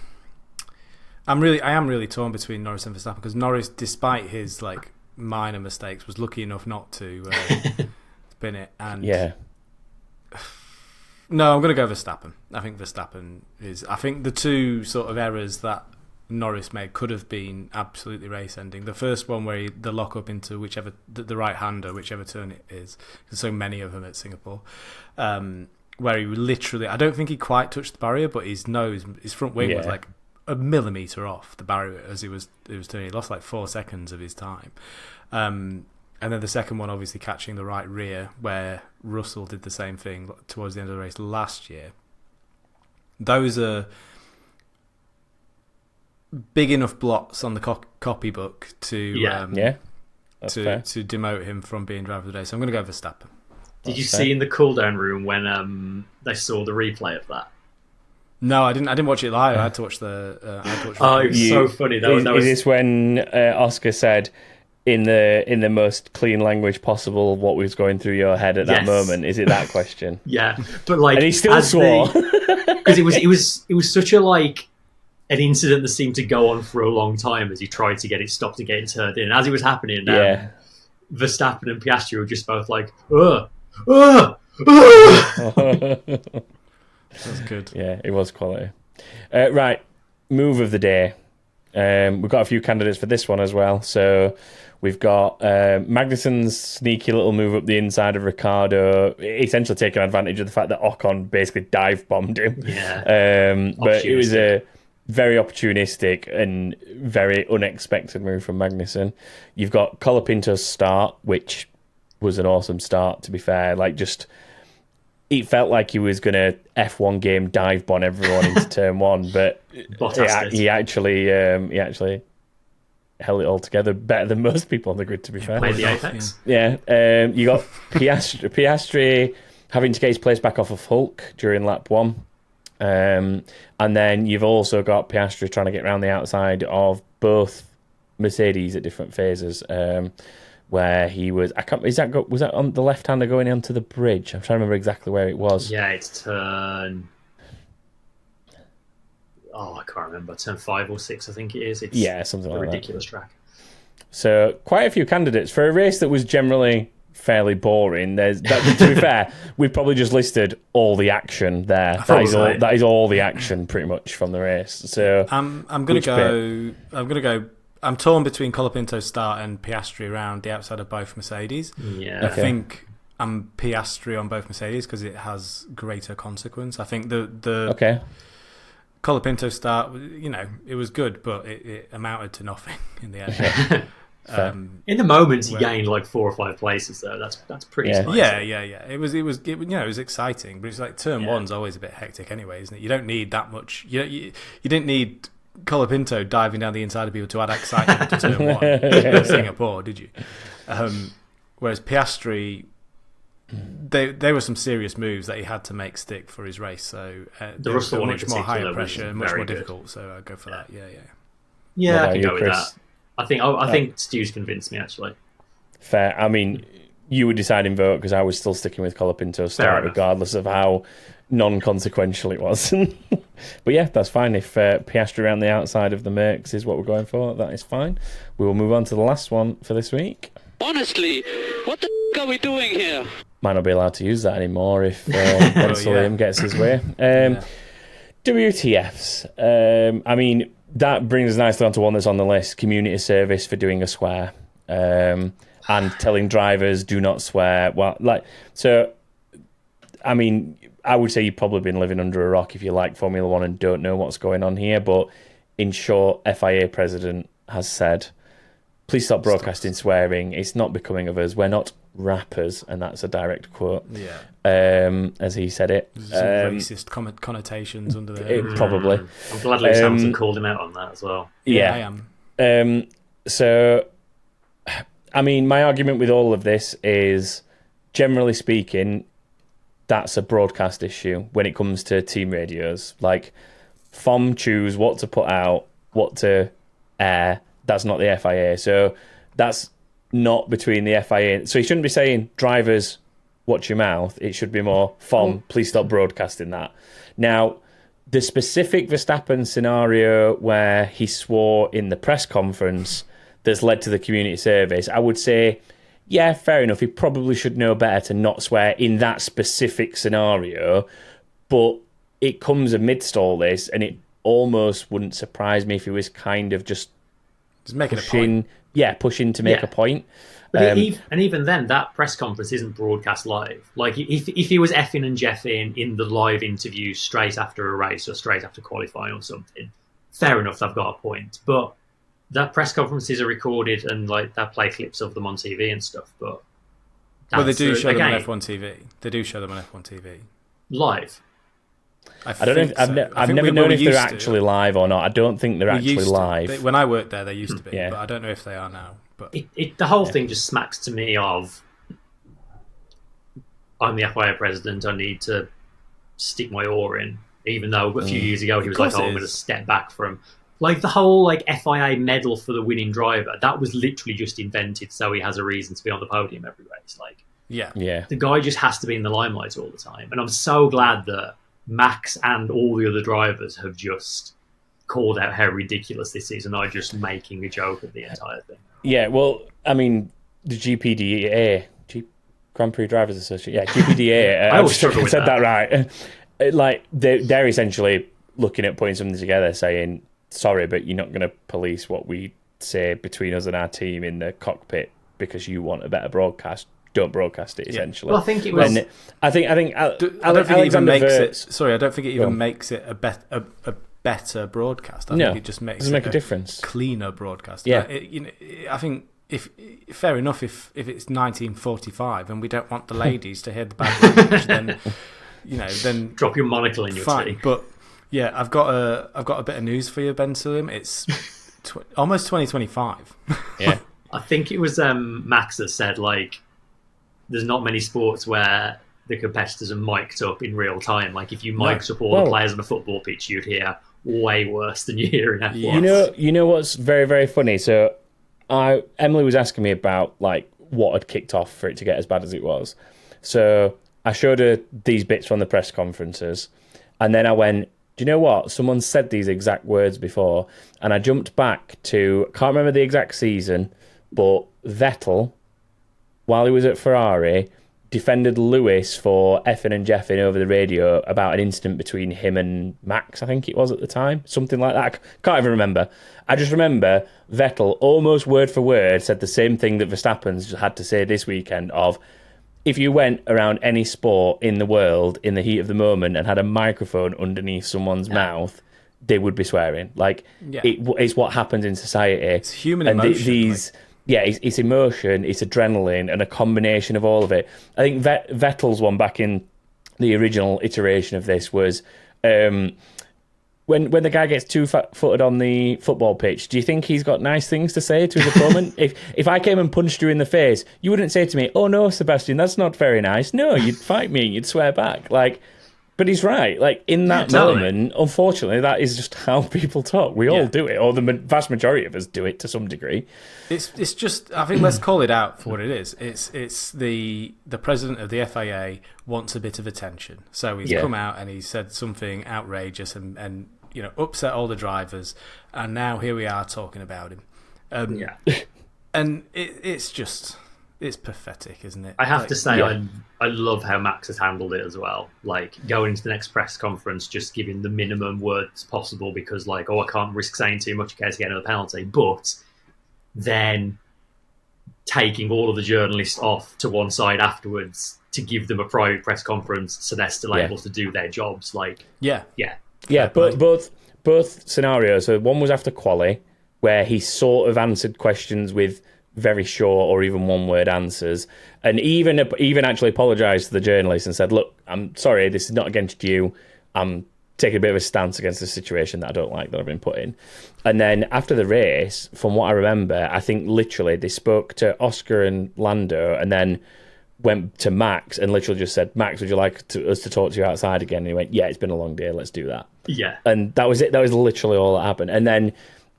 S1: am really torn between Norris and Verstappen because Norris, despite his like minor mistakes, was lucky enough not to spin it. And no, I'm going to go Verstappen. I think Verstappen is. I think the two sort of errors that Norris made could have been absolutely race ending. The first one where the lock up into whichever the right hander, whichever turn it is, there's so many of them at Singapore, where he literally, I don't think he quite touched the barrier, but his front wing was like a millimetre off the barrier as he was turning. He lost like 4 seconds of his time. And then the second one, obviously catching the right rear, where Russell did the same thing towards the end of the race last year. Those are big enough blots on the copybook to demote him from being driver of the day. So I'm going to go Verstappen.
S3: Did you see in the cool down room when they saw the replay of that?
S1: No, I didn't watch it live. I had to watch the.
S3: It was so funny.
S2: Is this when Oscar said, in the most clean language possible, what was going through your head at that moment? Is it that question?
S3: Yeah, but like,
S2: and he still swore
S3: because it was such a like an incident that seemed to go on for a long time as he tried to get it stopped and get it turned in. And as it was happening, Verstappen and Piastri were just both like, ugh.
S1: That's good.
S2: Yeah, it was quality. Right, move of the day. We've got a few candidates for this one as well. So we've got Magnussen's sneaky little move up the inside of Ricciardo, essentially taking advantage of the fact that Ocon basically dive bombed him.
S3: Yeah.
S2: But it was a very opportunistic and very unexpected move from Magnussen. You've got Colapinto's start, which was an awesome start, to be fair. Like, just it felt like he was going to F1 game dive bomb everyone into turn one, but he actually held it all together better than most people on the grid, to be fair.
S3: Played the apex.
S2: Yeah. You got Piastri having to get his place back off of Hulk during lap one. And then you've also got Piastri trying to get around the outside of both Mercedes at different phases. Where he was, was that on the left-hander going onto the bridge? I'm trying to remember exactly where it was.
S3: Yeah, it's turn. Oh, I can't remember. Turn 5 or 6, I think it is. It's
S2: something
S3: a
S2: like
S3: ridiculous track.
S2: So quite a few candidates for a race that was generally fairly boring. To be fair, we've probably just listed all the action there. That is all the action pretty much from the race. So
S1: I'm going to go. I'm torn between Colapinto's start and Piastri around the outside of both Mercedes.
S3: Yeah,
S1: I think I'm Piastri on both Mercedes because it has greater consequence. I think the Colapinto start, it was good, but it amounted to nothing in the end.
S3: In the moment, he gained like 4 or 5 places, though. That's pretty. Spicy.
S1: Yeah. It was exciting, but it's like turn one's always a bit hectic anyway, isn't it? You don't need that much. You didn't need Colapinto diving down the inside of people to add excitement to turn one in Singapore, did you? Whereas Piastri, there were some serious moves that he had to make stick for his race. So
S3: the Russell one
S1: much more higher pressure, and much more difficult. So I'd go for that.
S3: Yeah, I can go with that. I think Stu's convinced me, actually.
S2: Fair. I mean, you were deciding vote because I was still sticking with Colapinto's start, regardless of how non-consequential it was. But yeah, that's fine. If Piastri around the outside of the Mercs is what we're going for, that is fine. We will move on to the last one for this week.
S4: Honestly, what the are we doing here?
S2: Might not be allowed to use that anymore if Sulayem gets his way. WTFs. I mean, that brings us nicely onto one that's on the list: community service for doing a swear, and telling drivers do not swear. Well, I mean, I would say you've probably been living under a rock if you like Formula One and don't know what's going on here. But in short, FIA president has said, please stop broadcasting swearing. It's not becoming of us. We're not rappers. And that's a direct quote.
S1: Yeah.
S2: As he said it.
S1: Some racist connotations under there.
S2: Probably.
S3: I'm glad Lewis Hamilton called him out on that as well.
S1: Yeah, I am.
S2: So, I mean, my argument with all of this is, generally speaking, that's a broadcast issue when it comes to team radios. Like, FOM choose what to put out, what to That's not the FIA. So that's not between the FIA. So you shouldn't be saying, drivers, watch your mouth. It should be more, FOM, please stop broadcasting that. Now, the specific Verstappen scenario where he swore in the press conference that's led to the community service, I would say, yeah, fair enough. He probably should know better to not swear in that specific scenario. But it comes amidst all this, and it almost wouldn't surprise me if he was kind of just
S1: making
S2: pushing,
S1: a point.
S2: Yeah, pushing to make a point.
S3: But even then, that press conference isn't broadcast live. Like, if he was effing and jeffing in the live interview straight after a race or straight after qualifying or something, fair enough, they've got a point. But that press conferences are recorded and like they play clips of them on TV and stuff. But
S1: well, they do show them on F1 TV. They do show them on F1 TV
S3: live.
S2: I don't know. I've never known if they're actually live or not. I don't think they're actually live.
S1: When I worked there, they used to be, but I don't know if they are now. But
S3: the whole thing just smacks to me of, I'm the FIA president, I need to stick my oar in, even though a few years ago he was like, I'm going to step back from... Like, the whole like FIA medal for the winning driver, that was literally just invented so he has a reason to be on the podium every race. Like,
S2: yeah.
S3: The guy just has to be in the limelight all the time. And I'm so glad that Max and all the other drivers have just called out how ridiculous this is and are just making a joke of the entire thing.
S2: Yeah, well, I mean, the GPDA, Grand Prix Drivers Association, GPDA,
S3: I always struggle with
S2: said that right. Like, they're essentially looking at putting something together saying, sorry, but you're not going to police what we say between us and our team in the cockpit because you want a better broadcast. Don't broadcast it, essentially.
S3: Well, I think it was...
S2: And I think
S1: I don't think it even makes it... Sorry, I don't think it even makes it a better broadcast. I think it just makes
S2: a difference.
S1: Cleaner broadcast.
S2: Yeah.
S1: I think fair enough if it's 1945 and we don't want the ladies to hear the bad language, then
S3: drop your monocle in your tea.
S1: But yeah, I've got a bit of news for you, Ben Sulayem. It's almost 2025.
S2: Yeah.
S3: I think it was Max that said, like, there's not many sports where the competitors are mic'd up in real time. Like, if you mic'd up all the players on a football pitch, you'd hear way worse than you hear in F1.
S2: You know what's very, very funny? So Emily was asking me about like what had kicked off for it to get as bad as it was. So I showed her these bits from the press conferences, and then I went, do you know what? Someone said these exact words before, and I jumped back to, can't remember the exact season, but Vettel, while he was at Ferrari, defended Lewis for effing and jeffing over the radio about an incident between him and Max, I think it was at the time. Something like that. I can't even remember. I just remember Vettel, almost word for word, said the same thing that Verstappen's had to say this weekend of, if you went around any sport in the world in the heat of the moment and had a microphone underneath someone's mouth, they would be swearing. Like, it's what happens in society.
S1: It's human emotion.
S2: It's emotion, it's adrenaline, and a combination of all of it. I think Vettel's one back in the original iteration of this was when the guy gets two-footed on the football pitch, do you think he's got nice things to say to his opponent? If I came and punched you in the face, you wouldn't say to me, oh no, Sebastian, that's not very nice. No, you'd fight me, you'd swear back. Like, but he's right. Like, in that moment, unfortunately, that is just how people talk. We all do it, or the vast majority of us do it to some degree.
S1: It's just, I think, let's call it out for what it is. It's the president of the FIA wants a bit of attention, so he's come out and he said something outrageous and upset all the drivers, and now here we are talking about him. And it's pathetic, isn't it?
S3: I have to say, I love how Max has handled it as well. Like, going into the next press conference, just giving the minimum words possible because, like, I can't risk saying too much in case I get another penalty. But then taking all of the journalists off to one side afterwards to give them a private press conference so they're still able to do their jobs. Like,
S2: both scenarios. So one was after quali, where he sort of answered questions with very short or even one-word answers, and even actually apologised to the journalist and said, look, I'm sorry, this is not against you. I'm taking a bit of a stance against the situation that I don't like that I've been put in. And then after the race, from what I remember, I think literally they spoke to Oscar and Lando and then went to Max and literally just said, Max, would you like us to talk to you outside again? And he went, yeah, it's been a long day, let's do that.
S3: Yeah.
S2: And that was it. That was literally all that happened. And then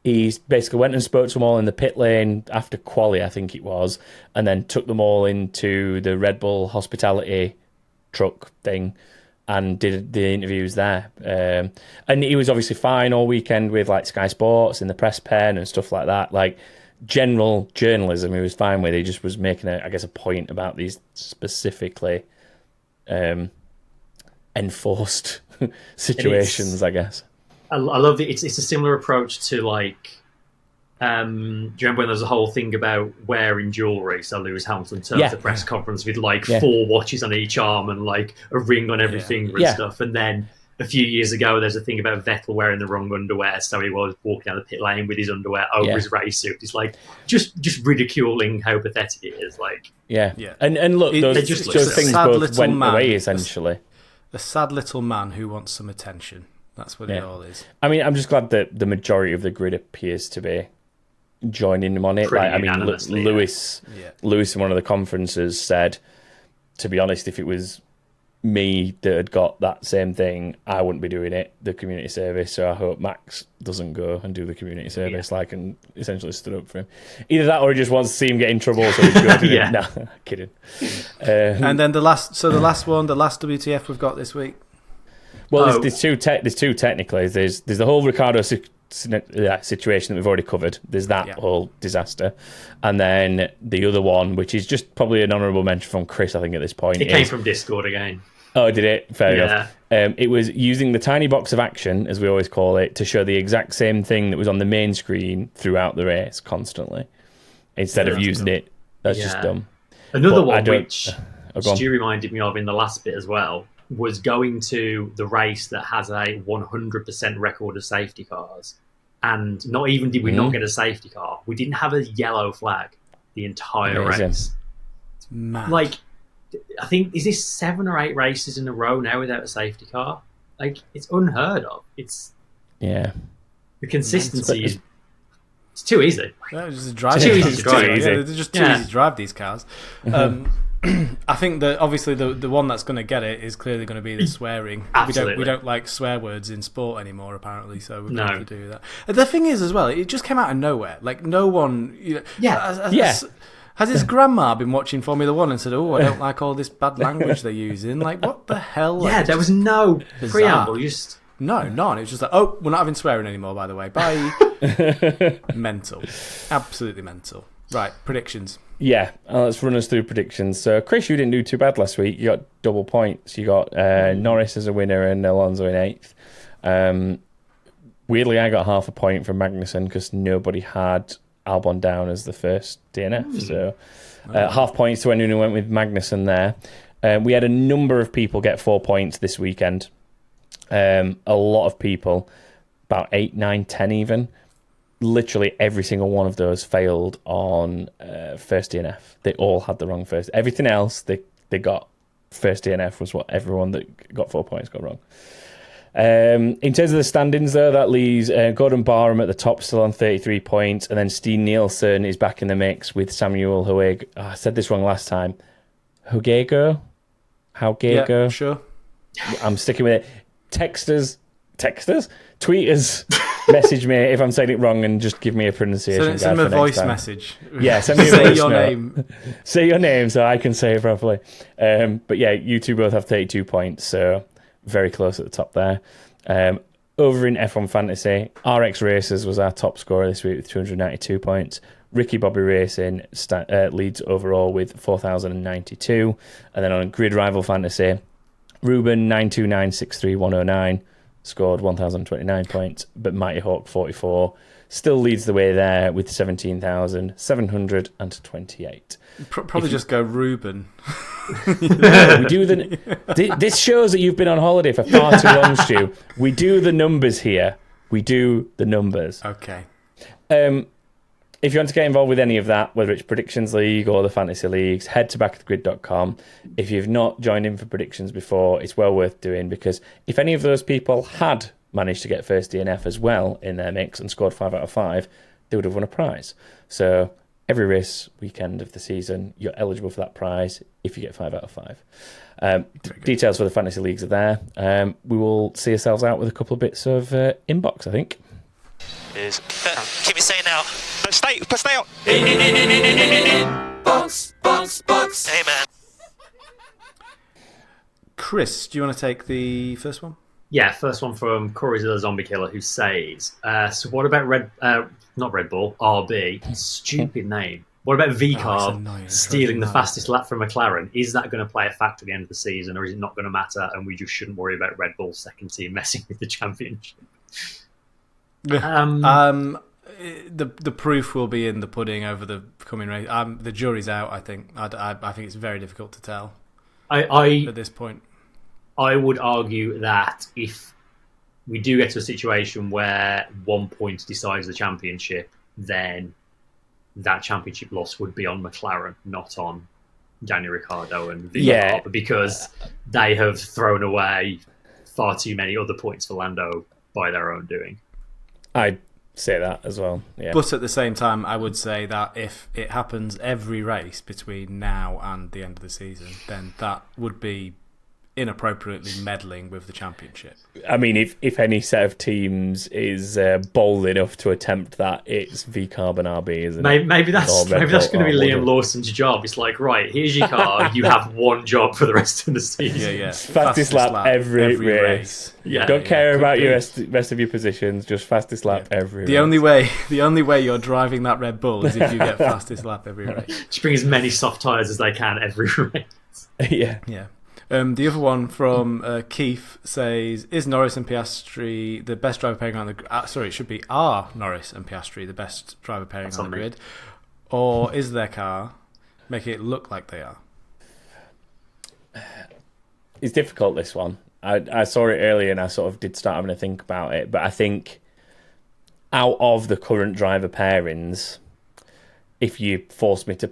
S2: he basically went and spoke to them all in the pit lane after quali, I think it was, and then took them all into the Red Bull hospitality truck thing and did the interviews there. And he was obviously fine all weekend with like Sky Sports and the press pen and stuff like that. Like general journalism, he was fine with. He just was making, a point about these specifically enforced situations, I guess.
S3: I love it. It's a similar approach to like. Do you remember when there was a whole thing about wearing jewellery? So Lewis Hamilton turned up the press conference with like 4 watches on each arm and like a ring on every finger and stuff. And then a few years ago, there's a thing about Vettel wearing the wrong underwear, so he was walking down the pit lane with his underwear over his race suit. It's like just ridiculing how pathetic it is. Like,
S2: and look, those things both went away essentially.
S1: A sad little man who wants some attention. That's what it all is.
S2: I mean, I'm just glad that the majority of the grid appears to be joining him on it. Like, I mean, Lewis in one of the conferences said, to be honest, if it was me that had got that same thing, I wouldn't be doing it, the community service. So I hope Max doesn't go and do the community service, and essentially stood up for him. Either that, or he just wants to see him get in trouble, so he's good. No, kidding.
S1: And then the last WTF we've got this week.
S2: Well, there's two technically. There's the whole Ricciardo situation that we've already covered. There's that whole disaster, and then the other one, which is just probably an honourable mention from Chris, I think at this point.
S3: It came from Discord again.
S2: Oh, did it? Fair enough. It was using the tiny box of action, as we always call it, to show the exact same thing that was on the main screen throughout the race constantly, instead of using it. That's just dumb.
S3: Another one which Stu reminded me of in the last bit as well was going to the race that has a 100% record of safety cars. And not even did we not get a safety car, we didn't have a yellow flag the entire race. It's
S1: mad.
S3: Like, I think, is this 7 or 8 races in a row now without a safety car? Like, it's unheard of. It's the consistency is it's too easy.
S1: Yeah, it's
S3: too easy to drive.
S1: They're just too easy to drive these cars. I think that obviously the one that's going to get it is clearly going to be the swearing.
S3: Absolutely.
S1: We don't like swear words in sport anymore, apparently, so we're going to have to do that. The thing is, as well, it just came out of nowhere. Like, no one... Has his grandma been watching Formula 1 and said, I don't like all this bad language they're using? Like, what the hell? Like,
S3: there was no preamble.
S1: No, none. It was just like, we're not having swearing anymore, by the way. Bye. Mental. Absolutely mental. Right, predictions.
S2: Yeah, let's run us through predictions. So, Chris, you didn't do too bad last week. You got double points. You got Norris as a winner and Alonso in 8th. Weirdly, I got half a point from Magnussen because nobody had Albon down as the first DNF. So, half points to anyone who went with Magnussen there. We had a number of people get 4 points this weekend. A lot of people, about 8, 9, 10 even. Literally every single one of those failed on first DNF. They all had the wrong first. Everything else they got first DNF was what everyone that got 4 points got wrong. In terms of the standings, though, that leaves Gordon Barham at the top, still on 33 points, and then Steen Nielsen is back in the mix with Samuel Hueg. Oh, I said this wrong last time. Hugego?
S1: Yeah, sure.
S2: I'm sticking with it. Texters, tweeters, message me if I'm saying it wrong and just give me a pronunciation.
S1: Send me a voice message.
S2: Yeah, send me a voice
S1: your
S2: note.
S1: name.
S2: Say your name so I can say it properly. But yeah, you two both have 32 points, so very close at the top there. Over in F1 Fantasy, RX Racers was our top scorer this week with 292 points. Ricky Bobby Racing leads overall with 4,092. And then on Grid Rival Fantasy, Ruben 92963109 scored 1,029 points, but Mighty Hawk 44 still leads the way there with 17,728.
S1: Probably just go Ruben.
S2: We do this shows that you've been on holiday for far too long, Stu. We do the numbers here. We do the numbers.
S1: Okay.
S2: If you want to get involved with any of that, whether it's Predictions League or the Fantasy Leagues, head to backofthegrid.com. If you've not joined in for predictions before, it's well worth doing, because if any of those people had managed to get first DNF as well in their mix and scored 5 out of 5, they would have won a prize. So every race weekend of the season, you're eligible for that prize if you get 5 out of 5. Details for the Fantasy Leagues are there. We will see ourselves out with a couple of bits of inbox, I think.
S5: is... keep me saying now. No, stay out. Box. Hey, man.
S1: Chris, do you want to take the first one?
S3: Yeah, first one from Corey the Zombie Killer, who says, so what about not Red Bull, RB, stupid name. What about VCARB stealing the fastest lap from McLaren? Is that going to play a factor at the end of the season, or is it not going to matter, and we just shouldn't worry about Red Bull's second team messing with the championship?
S1: The proof will be in the pudding over the coming race. The jury's out, I think. I think it's very difficult to tell at this point.
S3: I would argue that if we do get to a situation where 1 point decides the championship, then that championship loss would be on McLaren, not on Daniel Ricciardo and VCARB, because they have thrown away far too many other points for Lando by their own doing.
S2: I'd say that as well, yeah.
S1: But at the same time, I would say that if it happens every race between now and the end of the season, then that would be inappropriately meddling with the championship.
S2: I mean, if any set of teams is bold enough to attempt that, it's VCARB and RB, isn't it?
S3: Maybe that's going to be Liam Lawson's job. It's like, right, here's your car. You have one job for the rest of the season.
S1: Yeah.
S2: Fastest lap every race.
S3: Yeah.
S2: Don't care about your rest of your positions. Just fastest lap every race.
S1: The only way you're driving that Red Bull is if you get fastest lap every race.
S3: Just bring as many soft tyres as they can every race.
S2: Yeah.
S1: The other one from Keith says, is Norris and Piastri the best driver pairing on the it should be, are Norris and Piastri the best driver pairing on the grid? Or is their car making it look like they are?
S2: It's difficult, this one. I saw it earlier and I sort of did start having to think about it, but I think out of the current driver pairings, if you forced me to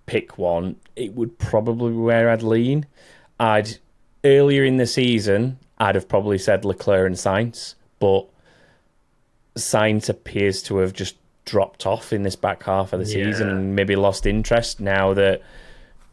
S2: pick one, it would probably be where I'd lean. Earlier in the season, I'd have probably said Leclerc and Sainz, but Sainz appears to have just dropped off in this back half of the season and maybe lost interest now that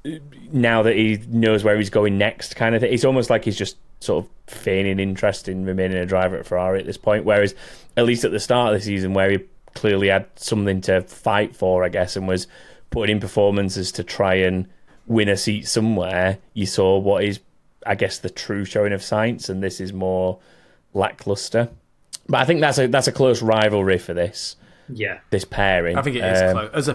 S2: he knows where he's going next, kind of thing. It's almost like he's just sort of feigning interest in remaining a driver at Ferrari at this point, whereas at least at the start of the season, where he clearly had something to fight for, I guess, and was putting in performances to try and win a seat somewhere, you saw what is, I guess, the true showing of Sainz, and this is more lackluster. But I think that's a close rivalry for this.
S3: Yeah,
S2: this pairing.
S1: I think it is close.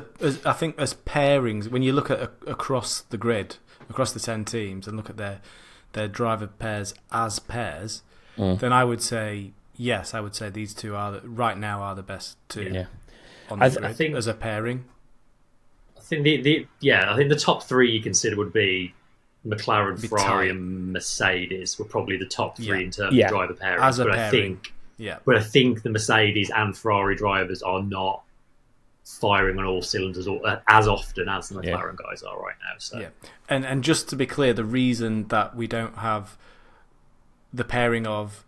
S1: I think as pairings, when you look at across the grid, across the 10 teams, and look at their driver pairs as pairs, then I would say yes. I would say these two right now are the best two on the grid. I think, as a pairing.
S3: I think I think the top three you consider would be McLaren, Ferrari, and Mercedes were probably the top three in terms of driver pairing.
S1: As a pairing.
S3: But I think the Mercedes and Ferrari drivers are not firing on all cylinders as often as the McLaren guys are right now. So
S1: and just to be clear, the reason that we don't have the pairing of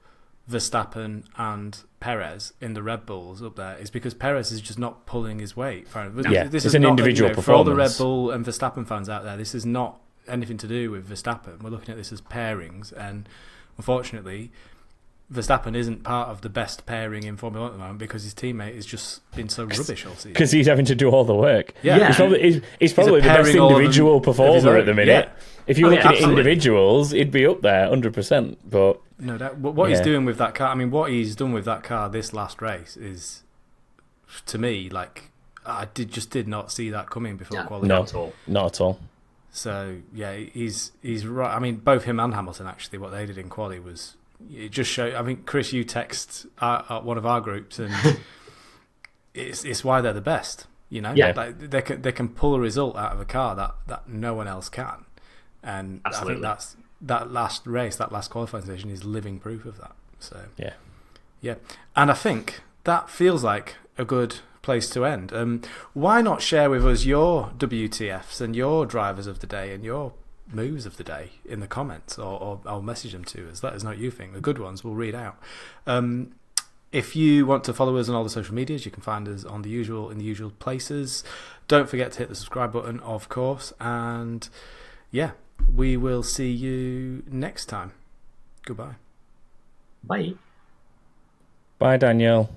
S1: Verstappen and Perez in the Red Bulls up there is because Perez is just not pulling his weight.
S2: This is an individual performance.
S1: For all the Red Bull and Verstappen fans out there, this is not anything to do with Verstappen. We're looking at this as pairings, and unfortunately, Verstappen isn't part of the best pairing in Formula 1 at the moment because his teammate has just been so rubbish all season.
S2: Because he's having to do all the work.
S1: Yeah.
S2: He's probably the best individual performer at the minute. Yeah. If you're looking at individuals, he'd be up there 100%. But
S1: no doubt. What he's doing with that car, I mean, what he's done with that car this last race is, to me, like, I did not see that coming before qualifying.
S2: No, not at all.
S1: So, yeah, he's right. I mean, both him and Hamilton, actually, what they did in quali was... It just showed. I mean, Chris, you text one of our groups, and it's why they're the best. You know, like they can pull a result out of a car that no one else can, and
S3: absolutely.
S1: I think that last race, that last qualifying session, is living proof of that. So yeah, and I think that feels like a good place to end. Why not share with us your WTFs and your drivers of the day and your moves of the day in the comments, or I'll message them to us. Let us know what you think. The good ones we'll read out. If you want to follow us on all the social medias, you can find us in the usual places. Don't forget to hit the subscribe button, of course, and we will see you next time. Goodbye.
S3: Bye.
S2: Bye, Danielle.